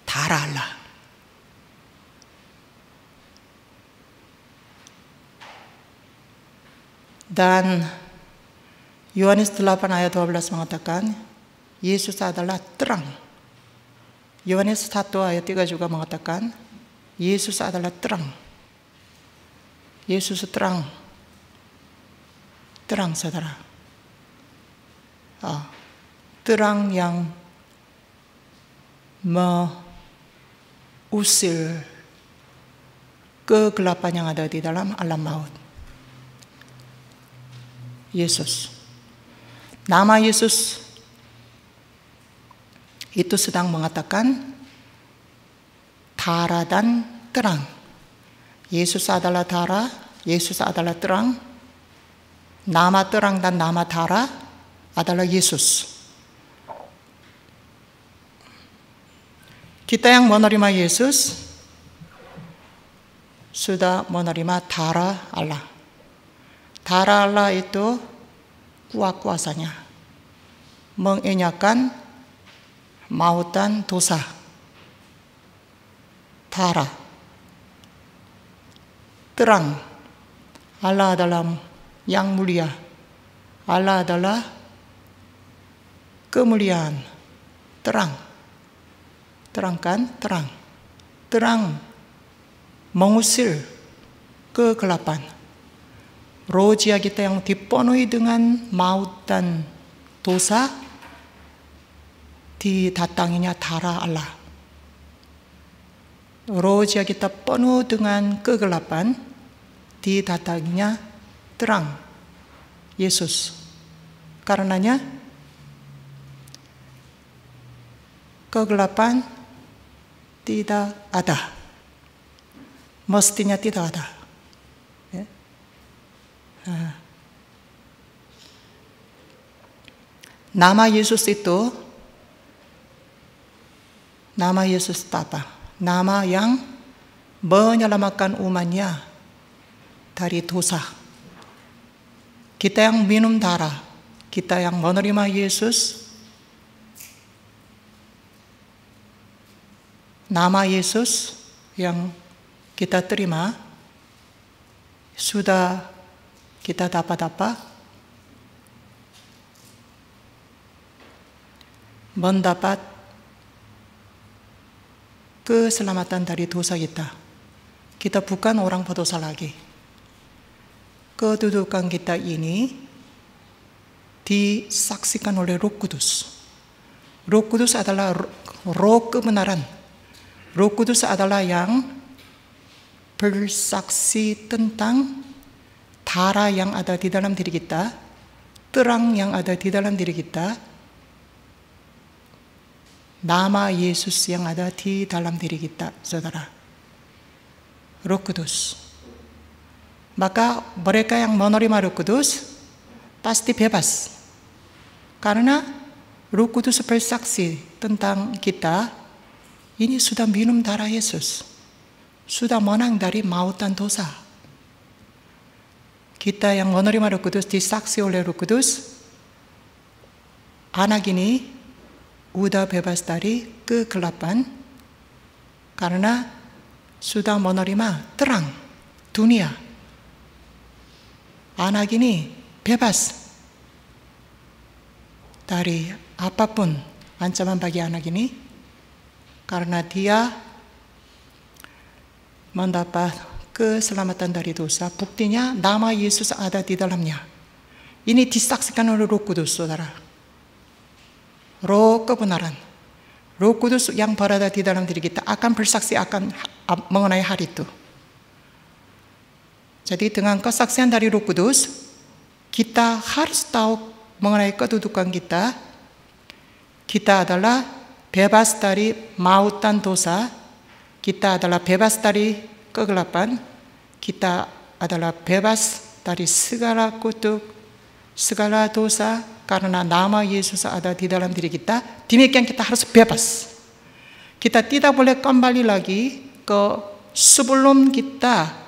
darah Allah. Dan Yohanes 8 ayat 12 mengatakan Yesus adalah terang. Yohanes 1 ayat 3 juga mengatakan Yesus adalah terang. Yesus terang. Terang, saudara. Terang yang mengusir kegelapan yang ada di dalam alam maut. Yesus. Nama Yesus itu sedang mengatakan darah dan terang. Yesus adalah darah, Yesus adalah terang. Nama terang dan nama darah adalah Yesus. Kita yang menerima Yesus sudah menerima darah Allah. Darah Allah itu kuasanya mengenyahkan maut dan dosa. darah, terang. Allah adalah yang mulia. Allah adalah kemuliaan. Terang. Terang kan? Terang. Terang mengusir kegelapan. Rohia kita yang dipenuhi dengan maut dan dosa, didatanginya darah Allah. Rohia kita penuh dengan kegelapan, didatanginya terang Yesus. Karenanya kegelapan tidak ada. Mestinya tidak ada. Ya. Nama Yesus itu, nama Yesus apa? Nama yang menyelamatkan umatnya dari dosa. Kita yang minum darah, kita yang menerima Yesus, nama Yesus yang kita terima, sudah kita dapat apa? Mendapat keselamatan dari dosa kita. Kita bukan orang berdosa lagi. Kedudukan kita ini disaksikan oleh Roh Kudus. Roh Kudus adalah roh kebenaran. Roh Kudus adalah yang bersaksi tentang darah yang ada di dalam diri kita, terang yang ada di dalam diri kita, nama Yesus yang ada di dalam diri kita, saudara. Roh Kudus. Maka mereka yang menerima Roh Kudus pasti bebas. Karena Roh Kudus bersaksi tentang kita, ini sudah minum darah Yesus. Sudah menang dari maut dan dosa. Kita yang menerima Roh Kudus disaksi oleh Roh Kudus, anak ini sudah bebas dari kegelapan karena sudah menerima terang dunia. Anak ini bebas dari apapun ancaman bagi anak ini karena dia mendapat keselamatan dari dosa. Buktinya nama Yesus ada di dalamnya. Ini disaksikan oleh Roh Kudus, saudara. Roh kebenaran. Roh Kudus yang berada di dalam diri kita akan bersaksi akan mengenai hal itu. Jadi dengan kesaksian dari Roh Kudus, kita harus tahu mengenai kedudukan kita. Kita adalah bebas dari maut dan dosa. Kita adalah bebas dari kegelapan. Kita adalah bebas dari segala kutuk, segala dosa. Karena nama Yesus ada di dalam diri kita, demikian kita harus bebas. Kita tidak boleh kembali lagi ke sebelum kita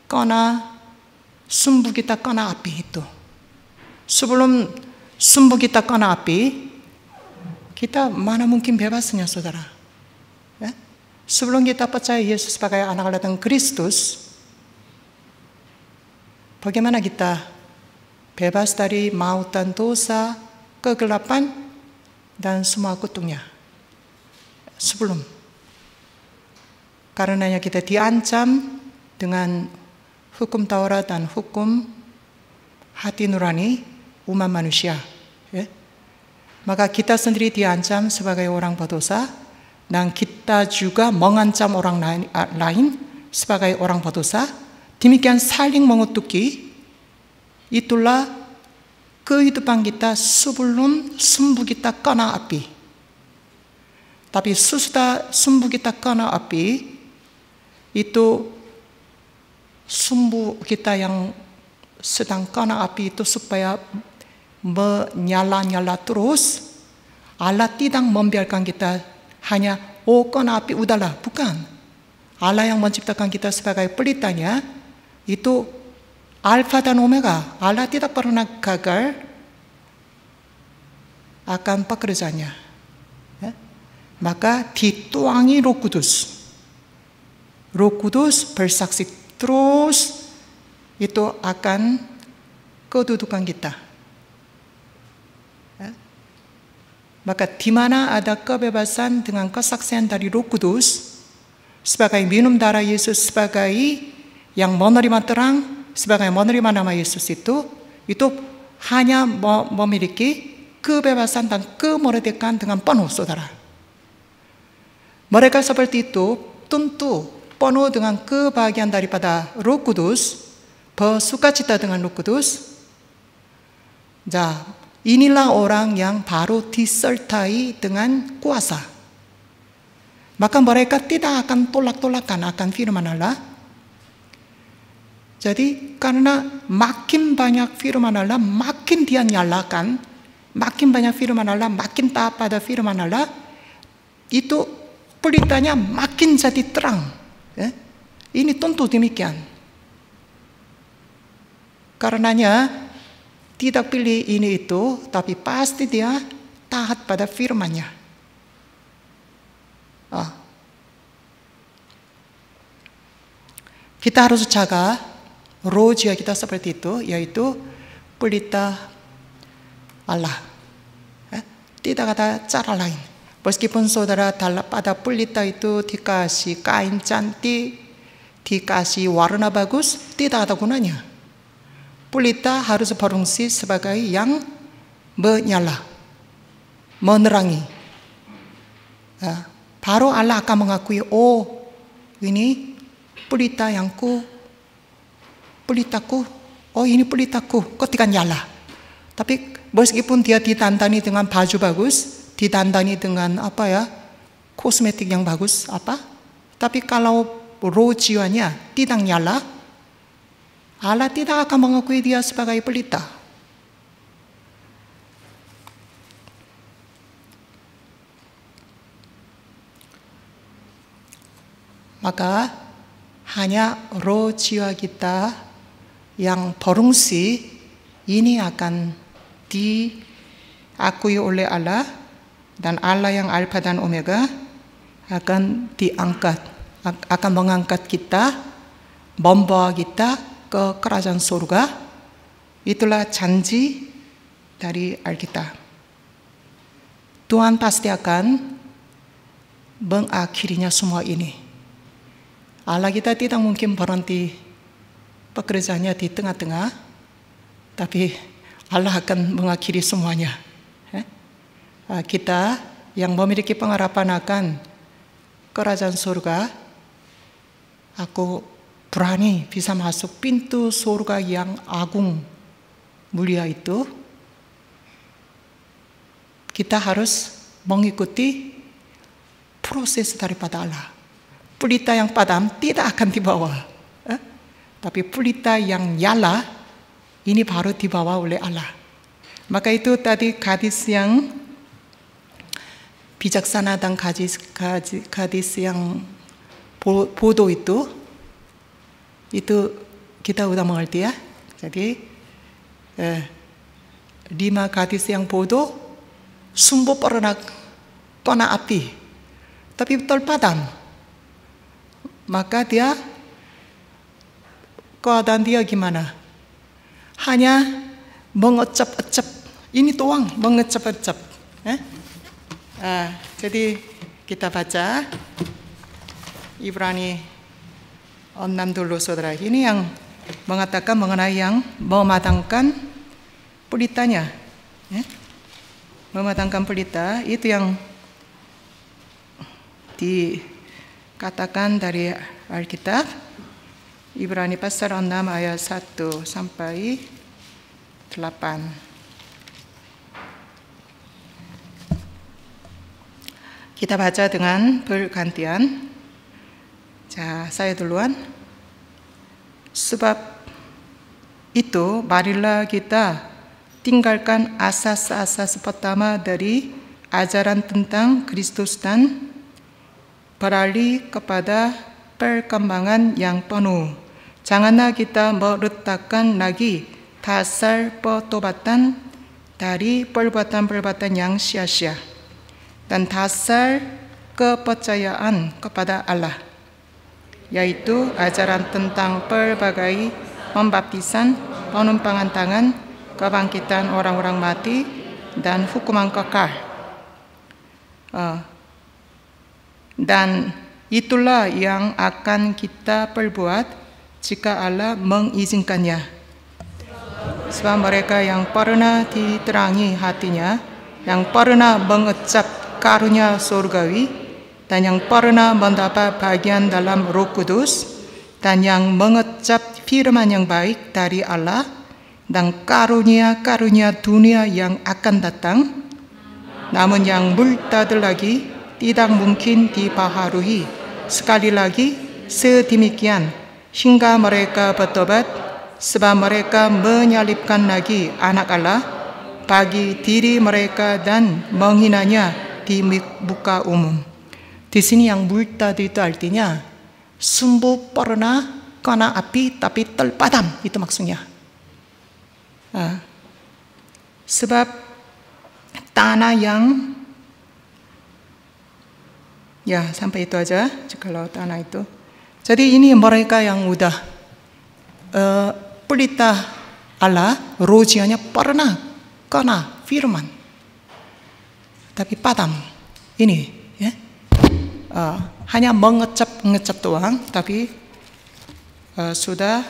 kena sumbu kita kena api itu. Sebelum sumbu kita kena api, kita mana mungkin bebasnya, saudara? Ya? Sebelum kita percaya Yesus sebagai anak Allah dan Kristus, bagaimana kita bebas dari maut dan dosa, kegelapan, dan semua kutuknya? Sebelum. Karenanya kita diancam dengan hukum Taurat dan hukum hati nurani umat manusia. Ya? Maka kita sendiri diancam sebagai orang berdosa, dan kita juga mengancam orang lain sebagai orang berdosa. Demikian saling mengutuki. Itulah kehidupan kita sebelum sumbu kita kena api. Tapi sesudah sumbu kita kena api, itu sumbu kita yang sedang kena api itu supaya menyala-nyala terus. Allah tidak membiarkan kita hanya kena api udahlah, bukan. Allah yang menciptakan kita sebagai pelitanya itu Alfa dan Omega. Allah tidak pernah gagal akan pekerjaannya. Ya? Maka dituangi Roh Kudus. Roh Kudus bersaksi terus, itu akan kedudukan kita. Ya? Maka di mana ada kebebasan dengan kesaksian dari Roh Kudus, sebagai minum darah Yesus, sebagai yang menerima terang, sebagai menerima nama Yesus itu hanya memiliki kebebasan dan kemerdekaan dengan penuh, saudara. Mereka seperti itu tentu penuh dengan kebahagiaan daripada Roh Kudus, bersukacita dengan Roh Kudus. Inilah orang yang baru disertai dengan kuasa. Maka mereka tidak akan tolak-tolakan akan firman Allah. Jadi karena makin banyak firman Allah, makin dia nyalakan, makin banyak firman Allah, makin taat pada firman Allah, itu pelitanya makin jadi terang. Ya? Ini tentu demikian. Karenanya tidak pilih ini itu, tapi pasti dia taat pada firman-Nya. Kita harus jaga roh jiwa kita seperti itu, yaitu pelita Allah. Tidak ada cara lain. Meskipun saudara pada pelita itu dikasih kain cantik, dikasih warna bagus, tidak ada gunanya. Pelita harus berfungsi sebagai yang menyala, menerangi. Baru Allah akan mengakui, ini pelita pelitaku, ini pelitaku, ketika nyala. Tapi meskipun dia ditandani dengan baju bagus, ditandani dengan kosmetik yang bagus, tapi kalau roh jiwanya tidak nyala, Allah tidak akan mengakui dia sebagai pelita. Maka hanya roh jiwa kita yang berfungsi ini akan diakui oleh Allah, dan Allah yang Alfa dan Omega akan diangkat, akan mengangkat kita, membawa kita ke kerajaan surga. Itulah janji dari Alkitab. Tuhan pasti akan mengakhirinya semua ini. Allah kita tidak mungkin berhenti pekerjaannya di tengah-tengah, tapi Allah akan mengakhiri semuanya. Kita yang memiliki pengharapan akan kerajaan surga, aku berani bisa masuk pintu surga yang agung mulia itu. Kita harus mengikuti proses daripada Allah. Pelita yang padam tidak akan dibawa, tapi pelita yang nyala ini baru dibawa oleh Allah. Maka itu tadi gadis yang bijaksana dan gadis yang bodoh itu kita udah mengerti ya. Jadi 5 gadis yang bodoh sumbu pernah kena api, tapi terpadam. Maka dia, keadaan dia gimana? Hanya mengecap-ecap. Ini doang, mengecap-ecap. Jadi kita baca Ibrani 6 dulu saudara. Ini yang mengatakan mengenai yang mematangkan pelitanya. Mematangkan pelita itu yang dikatakan dari Alkitab. Ibrani pasal 6 ayat 1 sampai 8. Kita baca dengan bergantian. Saya duluan. Sebab itu marilah kita tinggalkan asas-asas pertama dari ajaran tentang Kristus dan beralih kepada perkembangan yang penuh. Janganlah kita meletakkan lagi dasar pertobatan dari perbuatan-perbuatan yang sia-sia dan dasar kepercayaan kepada Allah, yaitu ajaran tentang berbagai pembaptisan, penumpangan tangan, kebangkitan orang-orang mati, dan hukuman kekal. Dan itulah yang akan kita perbuat jika Allah mengizinkannya. Sebab mereka yang pernah diterangi hatinya, yang pernah mengecap karunia surgawi, dan yang pernah mendapat bagian dalam Roh Kudus, dan yang mengecap firman yang baik dari Allah, dan karunia-karunia dunia yang akan datang, namun yang murtad lagi tidak mungkin dibaharui sekali lagi sedemikian hingga mereka bertobat, sebab mereka menyalibkan lagi anak Allah bagi diri mereka dan menghinanya di muka umum. Di sini yang murtad itu artinya sumbu pernah kena api tapi terpadam, itu maksudnya. Sebab tanah yang sampai itu aja kalau tanah itu. Jadi ini mereka yang udah pelita Allah, rojianya pernah kena firman tapi padam. Ini hanya mengecap doang, tapi sudah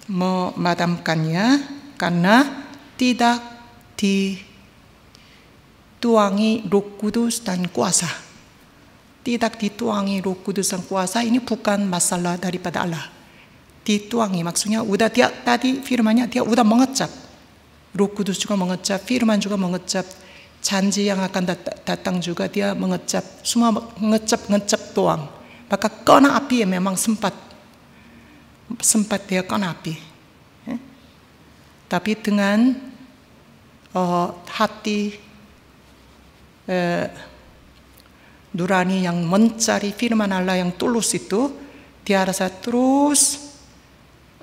memadamkannya karena tidak dituangi Roh Kudus dan kuasa. Tidak dituangi Roh Kudus dan kuasa, ini bukan masalah daripada Allah. Dituangi maksudnya udah dia tadi firmannya dia udah mengecap. Roh Kudus juga mengecap, firman juga mengecap, janji yang akan datang juga dia mengecap, semua ngecap doang. Maka kena api memang sempat dia kena api. Tapi dengan hati nurani yang mencari firman Allah yang tulus itu, dia rasa terus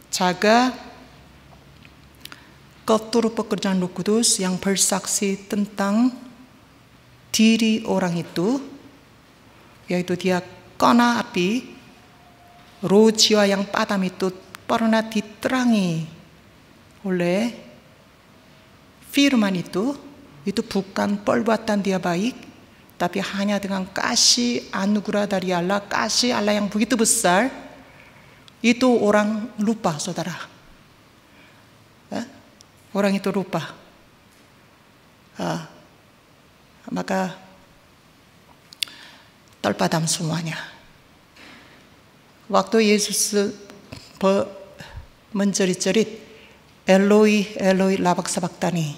jaga keturut pekerjaan Roh Kudus yang bersaksi tentang diri orang itu, yaitu dia kena api, roh jiwa yang padam itu pernah diterangi oleh firman itu bukan perbuatan dia baik, tapi hanya dengan kasih anugerah dari Allah, kasih Allah yang begitu besar, itu orang lupa saudara. Orang itu lupa. Maka terpadam semuanya. Waktu Yesus menjerit-jerit, Eloi, Eloi, lama sabachthani.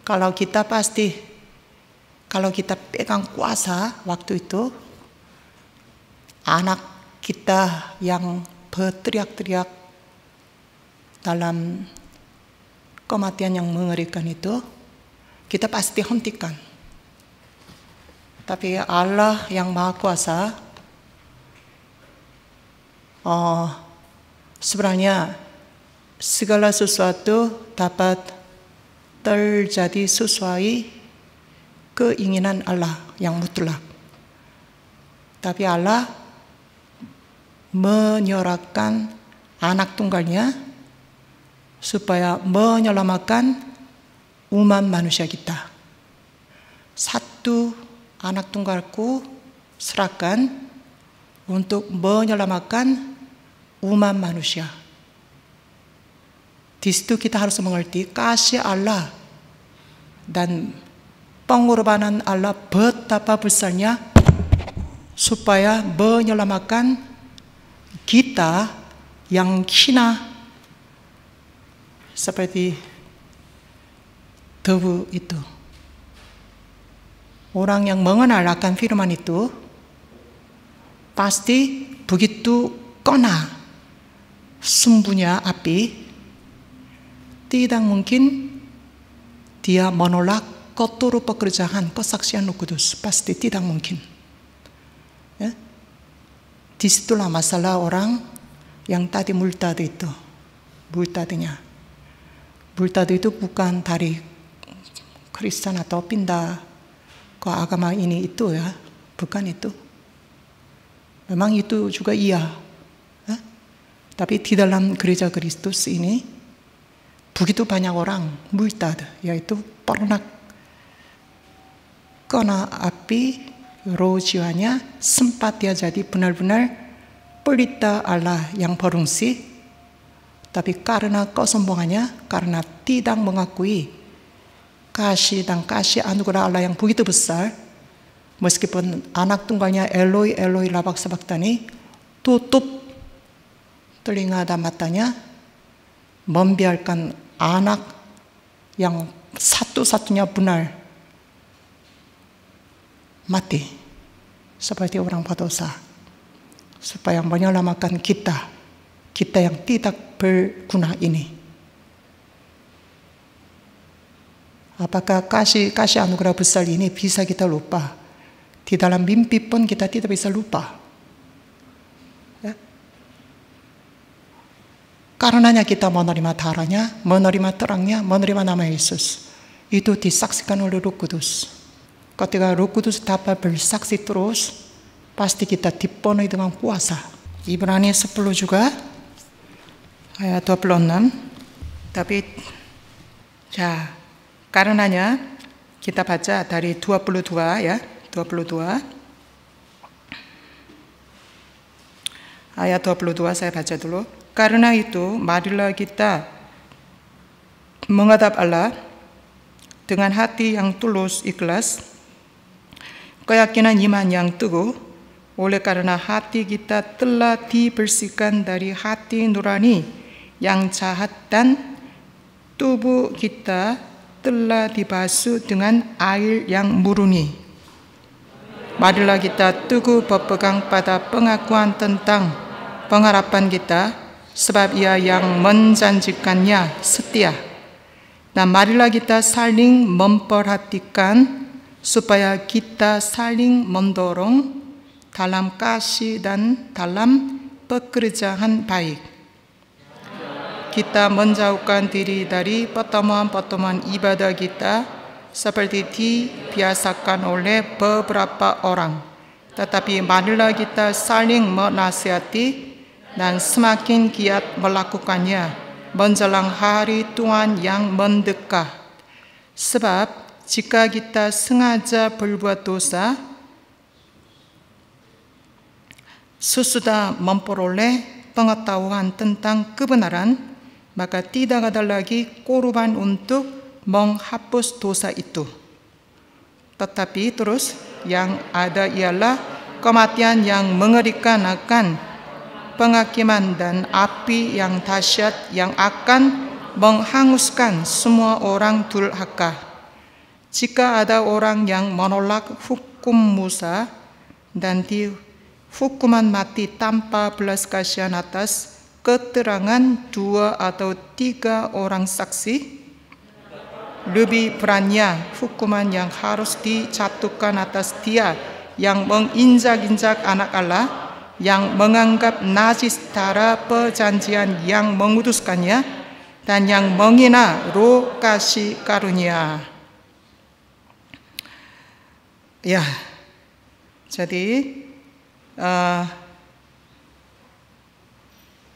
Kalau kita pegang kuasa waktu itu, anak kita yang berteriak-teriak dalam kematian yang mengerikan itu, kita pasti hentikan. Tapi Allah yang Maha Kuasa sebenarnya segala sesuatu dapat terjadi sesuai keinginan Allah yang mutlak. Tapi Allah menyerahkan anak tunggalnya supaya menyelamatkan umat manusia kita. Satu anak tunggalku serahkan untuk menyelamatkan umat manusia. Di situ kita harus mengerti kasih Allah dan pengorbanan Allah betapa besarnya supaya menyelamatkan kita yang hina seperti debu itu. Orang yang mengenal akan firman itu pasti begitu kena sumbunya api, tidak mungkin dia menolak kotor pekerjaan kesaksian Roh Kudus. Pasti tidak mungkin. Ya? Disitulah masalah orang yang tadi murtad itu. Murtadnya. Murtad itu bukan dari Kristen atau pindah ke agama ini itu ya. Bukan itu. Memang itu juga iya. Ya? Tapi di dalam gereja Kristus ini begitu banyak orang murtad, yaitu pernah kena api roh jiwanya, sempat dia jadi benar-benar pelita Allah yang berfungsi, tapi karena kesombongannya, karena tidak mengakui kasih dan kasih anugerah Allah yang begitu besar, meskipun anak tunggalnya Eloi Eloi lama sabachthani, tutup telinga dan matanya, membiarkan anak yang satu-satunya benar mati seperti orang berdosa, supaya menyelamatkan kita yang tidak berguna ini. Apakah kasih anugerah besar ini bisa kita lupa? Di dalam mimpi pun kita tidak bisa lupa. Karenanya kita menerima darahnya, menerima terangnya, menerima nama Yesus. Itu disaksikan oleh Roh Kudus. Ketika Roh Kudus dapat bersaksi terus, pasti kita dipenuhi dengan kuasa. Ibrani 10 juga, ayat 26. Tapi, karenanya kita baca dari 22 ya, 22. Ayat 22 saya baca dulu. Karena itu, marilah kita menghadap Allah dengan hati yang tulus, ikhlas, keyakinan iman yang teguh, oleh karena hati kita telah dibersihkan dari hati nurani yang jahat dan tubuh kita telah dibasuh dengan air yang murni. Marilah kita teguh berpegang pada pengakuan tentang pengharapan kita, sebab Ia yang menjanjikannya setia. Dan marilah kita saling memperhatikan supaya kita saling mendorong dalam kasih dan dalam pekerjaan baik. Kita menjauhkan diri dari pertemuan-pertemuan ibadah kita seperti dibiasakan oleh beberapa orang. Tetapi marilah kita saling menasihati dan semakin giat melakukannya menjelang hari Tuhan yang mendekat. Sebab jika kita sengaja berbuat dosa, sesudah memperoleh pengetahuan tentang kebenaran, maka tidak ada lagi korban untuk menghapus dosa itu. Tetapi terus yang ada ialah kematian yang mengerikan akan penghakiman dan api yang dahsyat yang akan menghanguskan semua orang durhaka. Jika ada orang yang menolak hukum Musa dan dihukuman mati tanpa belas kasihan atas keterangan 2 atau 3 orang saksi, lebih beratnya hukuman yang harus dijatuhkan atas dia yang menginjak-injak anak Allah, yang menganggap najis darah perjanjian yang menguduskannya, dan yang menghina roh kasih karunia. Ya, jadi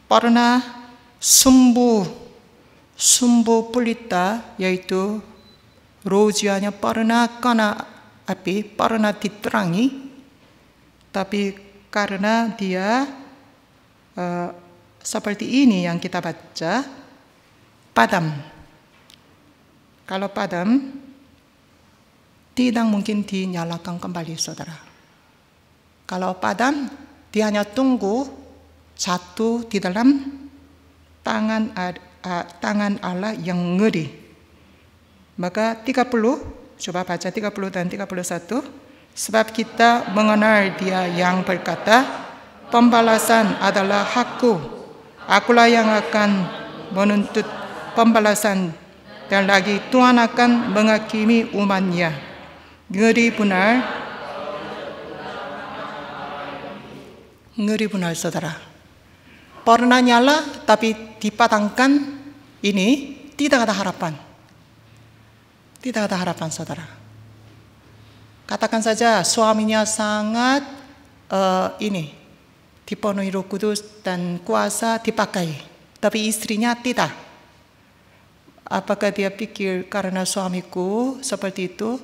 pernah sumbu pelita, yaitu rojianya pernah kena api, pernah diterangi, tapi karena dia seperti ini yang kita baca, padam. Kalau padam, tidak mungkin dinyalakan kembali, saudara. Kalau padam, dia hanya tunggu jatuh di dalam tangan Allah yang ngeri. Maka 30, coba baca 30 dan 31. Sebab kita mengenal Dia yang berkata, pembalasan adalah hakku. Akulah yang akan menuntut pembalasan, dan lagi Tuhan akan menghakimi umatnya. Ngeri benar, saudara. Pernah nyala, tapi dipadamkan, ini tidak ada harapan. Tidak ada harapan, saudara. Katakan saja suaminya sangat dipenuhi Roh Kudus dan kuasa dipakai, tapi istrinya tidak. Apakah dia pikir karena suamiku seperti itu,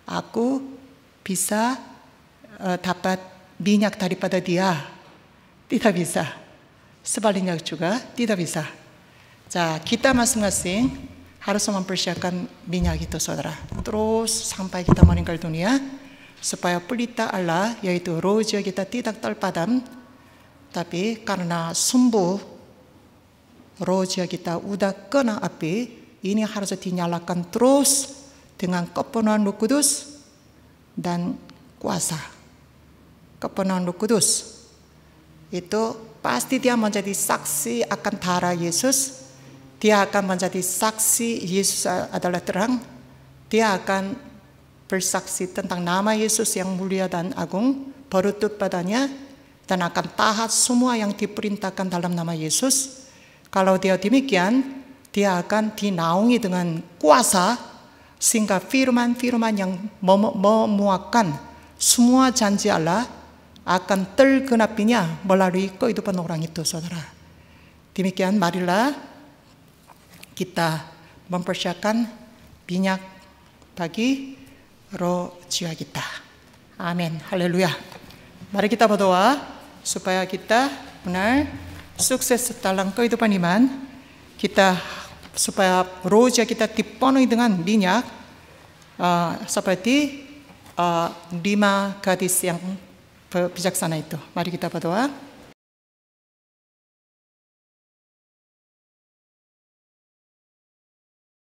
aku bisa dapat minyak daripada dia? Tidak bisa. Sebaliknya juga tidak bisa. Kita masing-masing harus mempersiapkan minyak itu, saudara. Terus sampai kita meninggal dunia, supaya pelita Allah, yaitu roh jiwa kita tidak terpadam, tapi karena sumbu roh jiwa kita udah kena api, ini harus dinyalakan terus dengan kepenuhan Roh Kudus dan kuasa. Kepenuhan Roh Kudus itu pasti dia menjadi saksi akan darah Yesus. Dia akan menjadi saksi Yesus adalah terang. Dia akan bersaksi tentang nama Yesus yang mulia dan agung, berlutut padanya, dan akan taat semua yang diperintahkan dalam nama Yesus. Kalau dia demikian, dia akan dinaungi dengan kuasa, sehingga firman-firman yang memuatkan semua janji Allah akan tergenapinya melalui kehidupan orang itu, saudara. Demikian, marilah kita mempersiapkan minyak bagi roh jiwa kita. Amin. Haleluya. Mari kita berdoa supaya kita benar sukses dalam kehidupan iman. Supaya roh jiwa kita dipenuhi dengan minyak, seperti 5 gadis yang bijaksana itu. Mari kita berdoa.